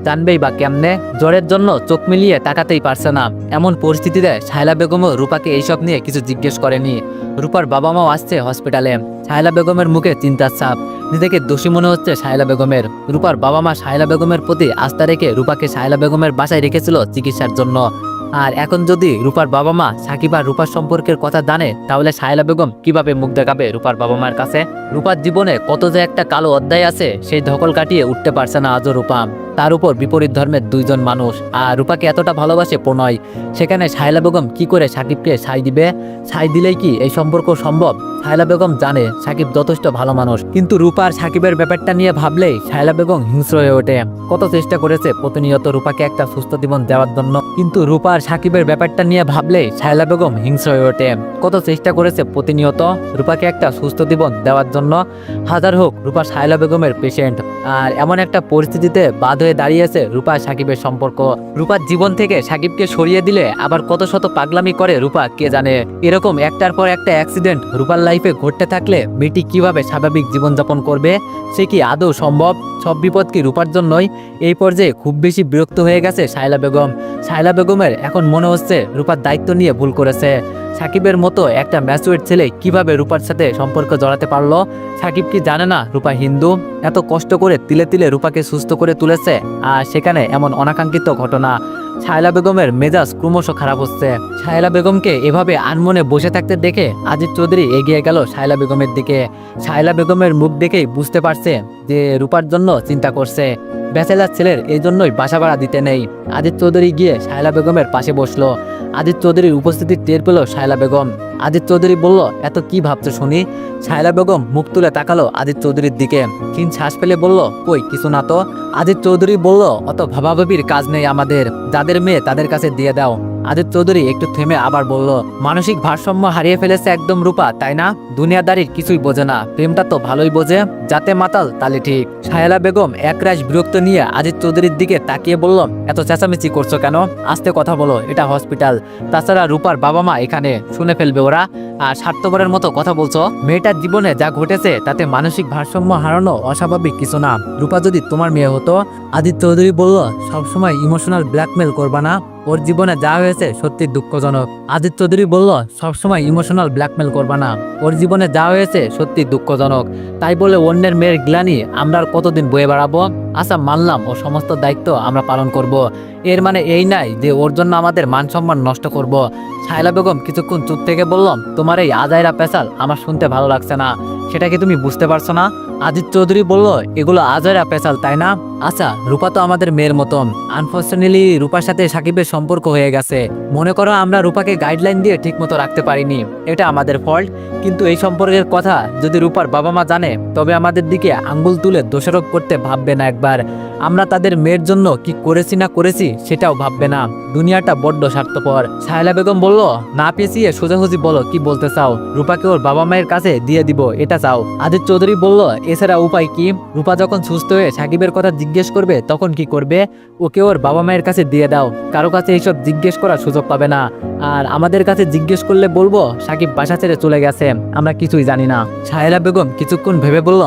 জানবেই বা কেমনে? জ্বরের জন্য চোখ মিলিয়ে তাকাতেই পারছে না। এমন পরিস্থিতিতে শায়লা বেগমও রূপাকে এইসব নিয়ে কিছু জিজ্ঞেস করেনি। রূপার বাবা মাও আসছে হসপিটালে। শায়লা বেগমের মুখে চিন্তার ছাপ। নিজেকে দোষী মনে হচ্ছে শায়লা বেগমের। রূপার বাবা মা শায়লা বেগমের প্রতি আস্থা রেখে রূপাকে শায়লা বেগমের বাসায় রেখেছিল চিকিৎসার জন্য। আর এখন যদি রূপার বাবা মা সাকিব আর রূপার সম্পর্কের কথা জানে, তাহলে শায়লা বেগম কিভাবে মুখ দেখাবে রূপার বাবা মার কাছে? রূপার জীবনে কত যে একটা কালো অধ্যায় আছে, সেই ধকল কাটিয়ে উঠতে পারছে না আজও রূপা। তার উপর বিপরীত ধর্মের দুইজন মানুষ। আর রূপাকে এতটা ভালোবাসে প্রণয়, সেখানে শায়লা বেগম কি করে সাকিবকে সাই দিবে? সাই দিলেই কি এই সম্পর্ক সম্ভব? শায়লা বেগম জানে সাকিব যথেষ্ট ভালো মানুষ, কিন্তু রূপা আর সাকিবের ব্যাপারটা নিয়ে ভাবলেই শায়লা বেগম হিংস্র হয়ে ওঠে। কত চেষ্টা করেছে প্রতিনিয়ত রূপাকে একটা সুস্থ জীবন দেওয়ার জন্য, কিন্তু রূপা আর সাকিবের ব্যাপারটা নিয়ে ভাবলেই শায়লা বেগম হিংস্র হয়ে ওঠে। কত চেষ্টা করেছে প্রতিনিয়ত রূপাকে একটা সুস্থ জীবন দেওয়ার জন্য। হাজার হোক রূপা শায়লা বেগমের পেশেন্ট। আর এমন একটা পরিস্থিতিতে বাদ হয়ে দাঁড়িয়েছে রূপা সাকিবের সম্পর্ক। রূপার জীবন থেকে সাকিবকে সরিয়ে দিলে আবার কত শত পাগলামি করে রূপা কে জানে। এরকম একটার পর একটা অ্যাক্সিডেন্ট রূপার লাইফে ঘটতে থাকলে মেয়েটি কিভাবে স্বাভাবিক জীবনযাপন করবে? সে কি আদৌ সম্ভব? সব বিপদ কি রূপার জন্যই? এই পর্যায়ে খুব বেশি বিরক্ত হয়ে গেছে শায়লা বেগম। শায়লা বেগমের এখন মনে হচ্ছে রূপার দায়িত্ব নিয়ে ভুল করেছে। সাকিবের মতো একটা ম্যাচুয়ার ছেলে কিভাবে রূপার সাথে সম্পর্ক জড়াতে পারলো? সাকিব কি জানে না রূপা হিন্দু? এত কষ্ট করে তিলে তিলে রূপাকে সুস্থ করে তুলেছে, আর সেখানে এমন অনাকাঙ্ক্ষিত ঘটনা। শায়লা বেগমের মেজাজ ক্রমশ খারাপ হচ্ছে। শায়লা বেগমকে এভাবে আনমনে বসে থাকতে দেখে আজিজ চৌধুরী এগিয়ে গেল শায়লা বেগমের দিকে। শায়লা বেগমের মুখ দেখেই বুঝতে পারছে যে রূপার জন্য চিন্তা করছে। ব্যাচেলার ছেলের এই জন্যই বাসা ভাড়া দিতে নেই। আজিজ চৌধুরী গিয়ে শায়লা বেগমের পাশে বসলো। আজিজ চৌধুরীর উপস্থিতি টের পেল শায়লা বেগম। আজিজ চৌধুরী বলল, এত কি ভাবছো শুনি? শায়লা বেগম মুখ তুলে তাকালো আজিজ চৌধুরীর দিকে। ক্ষীণ শ্বাস ফেলে বলল, কই কিছু না তো। আজিজ চৌধুরী বলল, অত ভাবাভাবির কাজ নেই আমাদের, যাদের মেয়ে তাদের কাছে দিয়ে দাও। আজিজ চৌধুরী একটু থেমে আবার বলল, মানসিক ভারসাম্য হারিয়ে ফেলেছে একদম রূপা, তাই না? দুনিয়াদারির কিছুই বোঝে না, প্রেমটা তো ভালোই বোঝে, যাতে মাতাল তালে ঠিক। শায়লা বেগম একরাশ বিরক্ত নিয়ে আজিজ চৌধুরীর দিকে তাকিয়ে বলল, এত চেঁচামেচি করছো কেন? আস্তে কথা বলো, এটা হসপিটাল। তাছাড়া রূপার বাবা মা এখানে, শুনে ফেলবে ওরা। আর স্বার্থপরের মতো কথা বলছো? মেয়েটার জীবনে যা ঘটেছে তাতে মানসিক ভারসাম্য হারানো অস্বাভাবিক কিছু না। রূপা যদি তোমার মেয়ে হতো। আজিজ চৌধুরী বলল, সবসময় ইমোশনাল ব্ল্যাকমেল করবা না, ওর জীবনে যা হয়েছে সত্যি দুঃখজনক। আজিজ চৌধুরী বলল, সবসময় ইমোশনাল ব্ল্যাকমেল করবা না, ওর জীবনে যা হয়েছে সত্যি দুঃখজনক। তাই বলে অন্যের মেয়ের গ্লানি আমরা আর কতদিন বয়ে বেড়াবো? আচ্ছা মানলাম, ও সমস্ত দায়িত্ব আমরা পালন করব, এর মানে এই নাই যে ওর জন্য আমাদের মান সম্মান নষ্ট করব। শায়লা বেগম কিছুক্ষণ চুপ থেকে বললাম, তোমার এই আজাইরা পেশাল আমার শুনতে ভালো লাগছে না, সেটা কি তুমি বুঝতে পারছো না? আজিজ চৌধুরী বলল, এগুলো আজাইরা পেশাল তাই না? আচ্ছা রূপা তো আমাদের মেয়ের মতন। আনফর্চুনেটলি রূপার সাথে সাকিবের সম্পর্ক হয়ে গেছে। মনে করো আমরা রূপাকে গাইডলাইন দিয়ে ঠিক মতো রাখতে পারিনি, এটা আমাদের ফল্ট। কিন্তু এই সম্পর্কের কথা যদি রূপার বাবা মা জানে, তবে আমাদের দিকে আঙ্গুল তুলে দোষারোপ করতে ভাববে না একবার। আমরা তাদের মেয়ের জন্য কি করেছি না করেছি সেটাও ভাববে না। দুনিয়াটা বড্ড স্বার্থপর। শায়লা বেগম বলল, না পেঁচিয়ে সোজাসুজি বলো কি বলতে চাও। রূপাকে ওর বাবা মায়ের কাছে দিয়ে দিব এটা চাও? আজিজ চৌধুরী বলল, এছাড়া উপায় কি? রূপা যখন সুস্থ হয়ে সাকিবের কথা জিজ্ঞেস করবে তখন কি করবে? ওকে ওর বাবা মায়ের কাছে দিয়ে দাও, কারো কাছে এইসব জিজ্ঞেস করার সুযোগ পাবে না। আর আমাদের কাছে জিজ্ঞেস করলে বলবো সাকিব বাসা ছেড়ে চলে গেছে, আমরা কিছুই জানি না। শায়লা বেগম কিছুক্ষণ ভেবে বলল,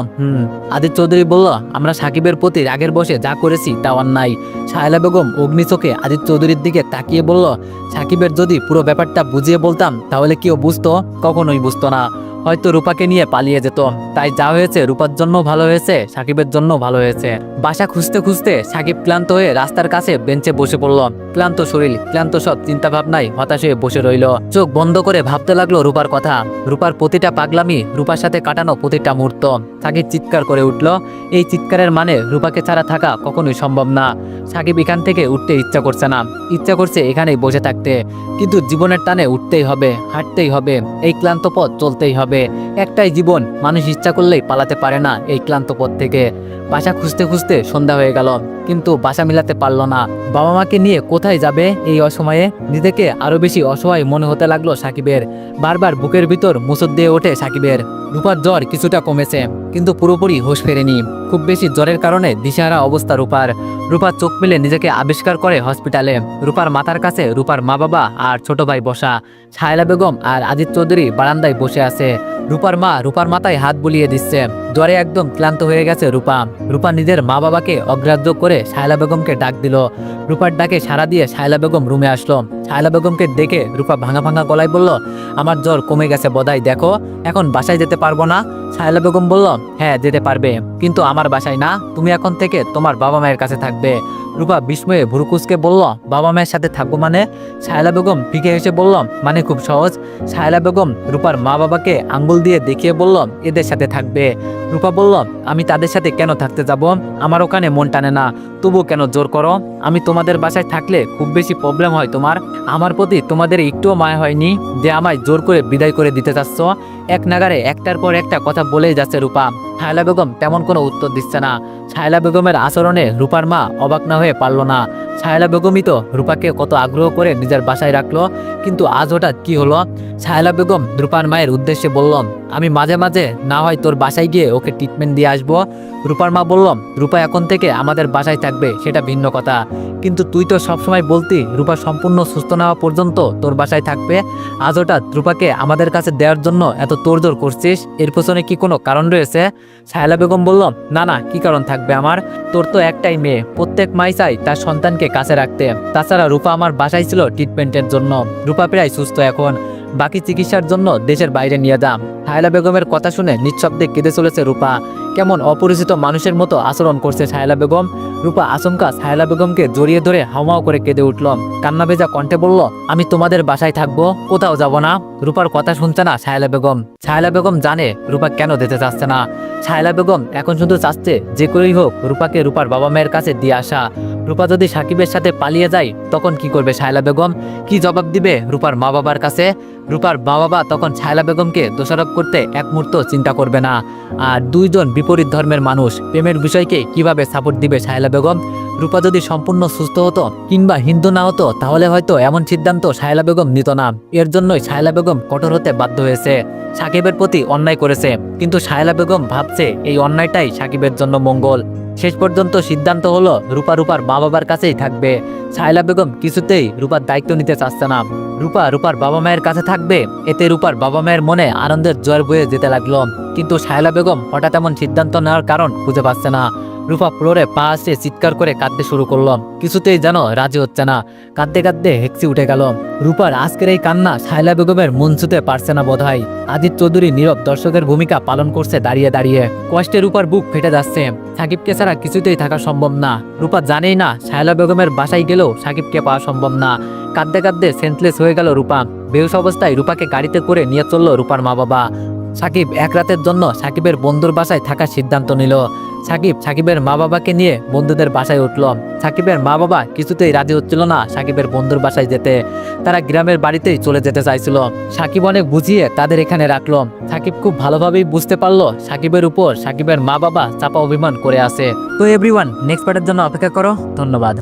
আজিজ চৌধুরী বলল, আমরা সাকিবের প্রতি রাগের বসে যা করেছি তা অন্যায়। শায়লা বেগম অগ্নিচোখে আজিজ চৌধুরীর দিকে তাকিয়ে বলল, সাকিবের যদি পুরো ব্যাপারটা বুঝিয়ে বলতাম তাহলে কি ও বুঝতো? কখনোই বুঝতো না, হয়তো রূপাকে নিয়ে পালিয়ে যেত। তাই যা হয়েছে রূপার জন্য ভালো হয়েছে, সাকিবের জন্য ভালো হয়েছে। বাসা খুঁজতে খুঁজতে সাকিব ক্লান্ত হয়ে রাস্তার কাছে বেঞ্চে বসে পড়ল। ক্লান্ত শরীর, ক্লান্ত সব চিন্তা ভাবনায় হতাশ হয়ে বসে রইল। চোখ বন্ধ করে ভাবতে লাগলো রূপার কথা, রূপার প্রতিটা পাগলামি, রূপার সাথে কাটানো প্রতিটা মুহূর্ত। সাকিব চিৎকার করে উঠল। এই চিৎকারের মানে রূপাকে ছাড়া থাকা কখনোই সম্ভব না। সাকিব এখান থেকে উঠতে ইচ্ছা করছে না, ইচ্ছা করছে এখানেই বসে থাকতে। কিন্তু জীবনের টানে উঠতেই হবে, হাঁটতেই হবে, এই ক্লান্ত পথ চলতেই হবে। একটাই জীবন, মানুষ ইচ্ছা করলেই পালাতে পারে না এই ক্লান্ত পথ থেকে। বাসা খুঁজতে খুঁজতে সন্ধ্যা হয়ে গেল, কিন্তু বাসা মিলাতে পারল না। বাবা মাকে নিয়ে কোথায় যাবে এই অসময়ে? নিজেকে আরো বেশি অসহায় মনে হতে লাগলো সাকিবের। বারবার বুকের ভিতর মুসুদ দিয়ে ওঠে সাকিবের। রূপার জ্বর কিছুটা কমেছে, কিন্তু পুরোপুরি হুঁশ ফেরেনি। খুব বেশি জ্বরের কারণে দিশেহারা অবস্থা রূপার। রূপার চোখ মেলে নিজেকে আবিষ্কার করে হসপিটালে। রূপার মাথার কাছে রূপার মা বাবা আর ছোট ভাই বসা। শায়লা বেগম আর আজিজ চৌধুরী বারান্দায় বসে আছে। রূপার মা রূপার মাথায় হাত বুলিয়ে দিচ্ছে। জ্বরে একদম ক্লান্ত হয়ে গেছে রূপা। রূপা নিজের মা বাবাকে অগ্রাহ্য করে শায়লা বেগমকে ডাক দিল। রূপার ডাকে সাড়া দিয়ে শায়লা বেগম রুমে আসলো। শায়লা বেগমকে দেখে রূপা ভাঙা ভাঙা গলায় বলল, আমার জ্বর কমে গেছে বোধহয়, দেখো এখন বাসায় যেতে পারবো না? শায়লা বেগম বলল, হ্যাঁ যেতে পারবে, কিন্তু আমার বাসায় না, তুমি এখন থেকে তোমার বাবা মায়ের কাছে থাকবে। রূপা বিস্ময়ে ভুরুকুচকে বলল, বাবা মায়ের সাথে থাকবো মানে? শায়লা বেগম ফিকে হেসে বলল, মানে খুব সহজ। শায়লা বেগম রূপার মা বাবাকে আঙ্গুল দিয়ে দেখিয়ে বলল, এদের সাথে থাকবে। রূপা বলল, আমি তাদের সাথে কেন থাকতে যাব? আমার ওখানে মন টানে না, তবু কেন জোর করো? আমি তোমাদের বাসায় থাকলে খুব বেশি প্রবলেম হয় তোমার? আমার প্রতি তোমাদের একটুও মায়া হয়নি যে আমায় জোর করে বিদায় করে দিতে চাচ্ছ? এক নাগারে একটার পর একটা কথা বলেই যাচ্ছে রূপা। শায়লা বেগম তেমন কোনো উত্তর দিচ্ছে না। শায়লা বেগমের আচরণে রূপার মা অবাক না হয়ে পারল না। শায়লা বেগমই তো রূপাকে কত আগ্রহ করে নিজের বাসায় রাখলো, কিন্তু আজ হঠাৎ কি হলো? শায়লা বেগম রূপার মায়ের উদ্দেশ্যে বলল, আমি মাঝে মাঝে না হয় তোর বাসায় গিয়ে ওকে ট্রিটমেন্ট দিয়ে আসবো। রূপার মা বলল, রূপা এখন থেকে আমাদের বাসায় থাকবে সেটা ভিন্ন কথা, কিন্তু তুই তো সবসময় বলতি রূপা সম্পূর্ণ সুস্থ না হওয়া পর্যন্ত তোর বাসায় থাকবে। আজ হঠাৎ রূপাকে আমাদের কাছে দেওয়ার জন্য এত তোড়জোড় করছিস, এর পেছনে কি কোনো কারণ রয়েছে? শায়লা বেগম বলল, না না, কি কারণ থাকবে আমার? তোর তো একটাই মেয়ে, প্রত্যেক মাই চাই তার সন্তানকে কাছে রাখতে। তাছাড়া রূপা আমার বাসায় ছিল ট্রিটমেন্টের জন্য, রূপা প্রায় সুস্থ এখন, বাকি চিকিৎসার জন্য দেশের বাইরে নিয়ে যাম। শায়লা বেগমের কথা শুনে নিঃশব্দে কেঁদে চলেছে রূপা। কেমন অপরিচিত মানুষের মতো আচরণ করছে শায়লা বেগম। রূপা আচমকা শায়লা বেগমকে জড়িয়ে ধরে হাওমাও করে কেঁদে উঠল। কান্না ভেজা কণ্ঠে বলল, আমি তোমাদের বাসায় থাকবো, কোথাও যাব না। রূপার কথা শুনছে না শায়লা বেগম। শায়লা বেগম জানে রূপা কেন যেতে চাচ্ছে না। শায়লা বেগম এখন শুধু চাচ্ছে যে করেই হোক রূপাকে রূপার বাবা মায়ের কাছে দিয়ে আসা। রূপা যদি সাকিবের সাথে পালিয়ে যায় তখন কি করবে শায়লা বেগম? কি জবাব দিবে রূপার মা বাবার কাছে? রূপার মা বাবা তখন শায়লা বেগমকে দোষারোপ করতে এক মুহূর্ত চিন্তা করবে না। আর দুইজন বিপরীত ধর্মের মানুষ, প্রেমের বিষয়কে কিভাবে সাপোর্ট দিবে শায়লা বেগম? রূপা যদি সম্পূর্ণ সুস্থ হতো কিংবা হিন্দু না হতো তাহলে হয়তো এমন সিদ্ধান্ত শায়লা বেগম নিত না। এর জন্যই শায়লা বেগম কঠোর হতে বাধ্য হয়েছে। সাকিবের প্রতি অন্যায় করেছে, কিন্তু শায়লা বেগম ভাবছে এই অন্যায়টাই সাকিবের জন্য মঙ্গল। শেষ পর্যন্ত সিদ্ধান্ত হলো রূপা রূপার মা বাবার কাছেই থাকবে। শায়লা বেগম কিছুতেই রূপার দায়িত্ব নিতে চাচ্ছে না। রূপা রূপার বাবা মায়ের কাছে থাকবে, এতে রূপার বাবা মায়ের মনে আনন্দের জোয়ার বয়ে যেতে লাগলো। কিন্তু শায়লা বেগম হঠাৎ এমন সিদ্ধান্ত নেওয়ার কারণ খুঁজে পাচ্ছে না। রূপা ফ্লোরে পা আসে চিৎকার করে কাঁদতে শুরু করলো, কিছুতেই যেন রাজি হচ্ছে না। কাঁদতে কাঁদতে হেঁচি উঠে গেল। রূপার আজকের এই কান্না শায়লা বেগমের মন ছুঁতে পারছে না বোধহয়। আজিজ চৌধুরী নীরব দর্শকের ভূমিকা পালন করছে দাঁড়িয়ে দাঁড়িয়ে। কষ্টে রূপার বুক ফেটে যাচ্ছে। সাকিবকে ছাড়া কিছুতেই থাকা সম্ভব না। রূপা জানেই না শায়লা বেগমের বাসায় গেলেও সাকিবকে পাওয়া সম্ভব না। কাঁদতে কাঁদতে সেন্সলেস হয়ে গেল রূপা। বেহুশ অবস্থায় রূপাকে গাড়িতে করে নিয়ে চলল রূপার মা বাবা। সাকিব এক রাতের জন্য সাকিবের বন্ধুর বাসায় থাকার সিদ্ধান্ত নিল। সাকিবের মা বাবাকে নিয়ে বন্ধুদের বাসায় উঠল। সাকিবের মা বাবা কিছুতেই রাজি হচ্ছিল না সাকিবের বন্ধুর বাসায় যেতে। তারা গ্রামের বাড়িতেই চলে যেতে চাইছিল। সাকিব অনেক বুঝিয়ে তাদের এখানে রাখলো। সাকিব খুব ভালোভাবেই বুঝতে পারলো সাকিবের উপর সাকিবের মা বাবা চাপা অভিমান করে আছে। তো এভরিওয়ান, নেক্সট পার্টের জন্য অপেক্ষা করো। ধন্যবাদ।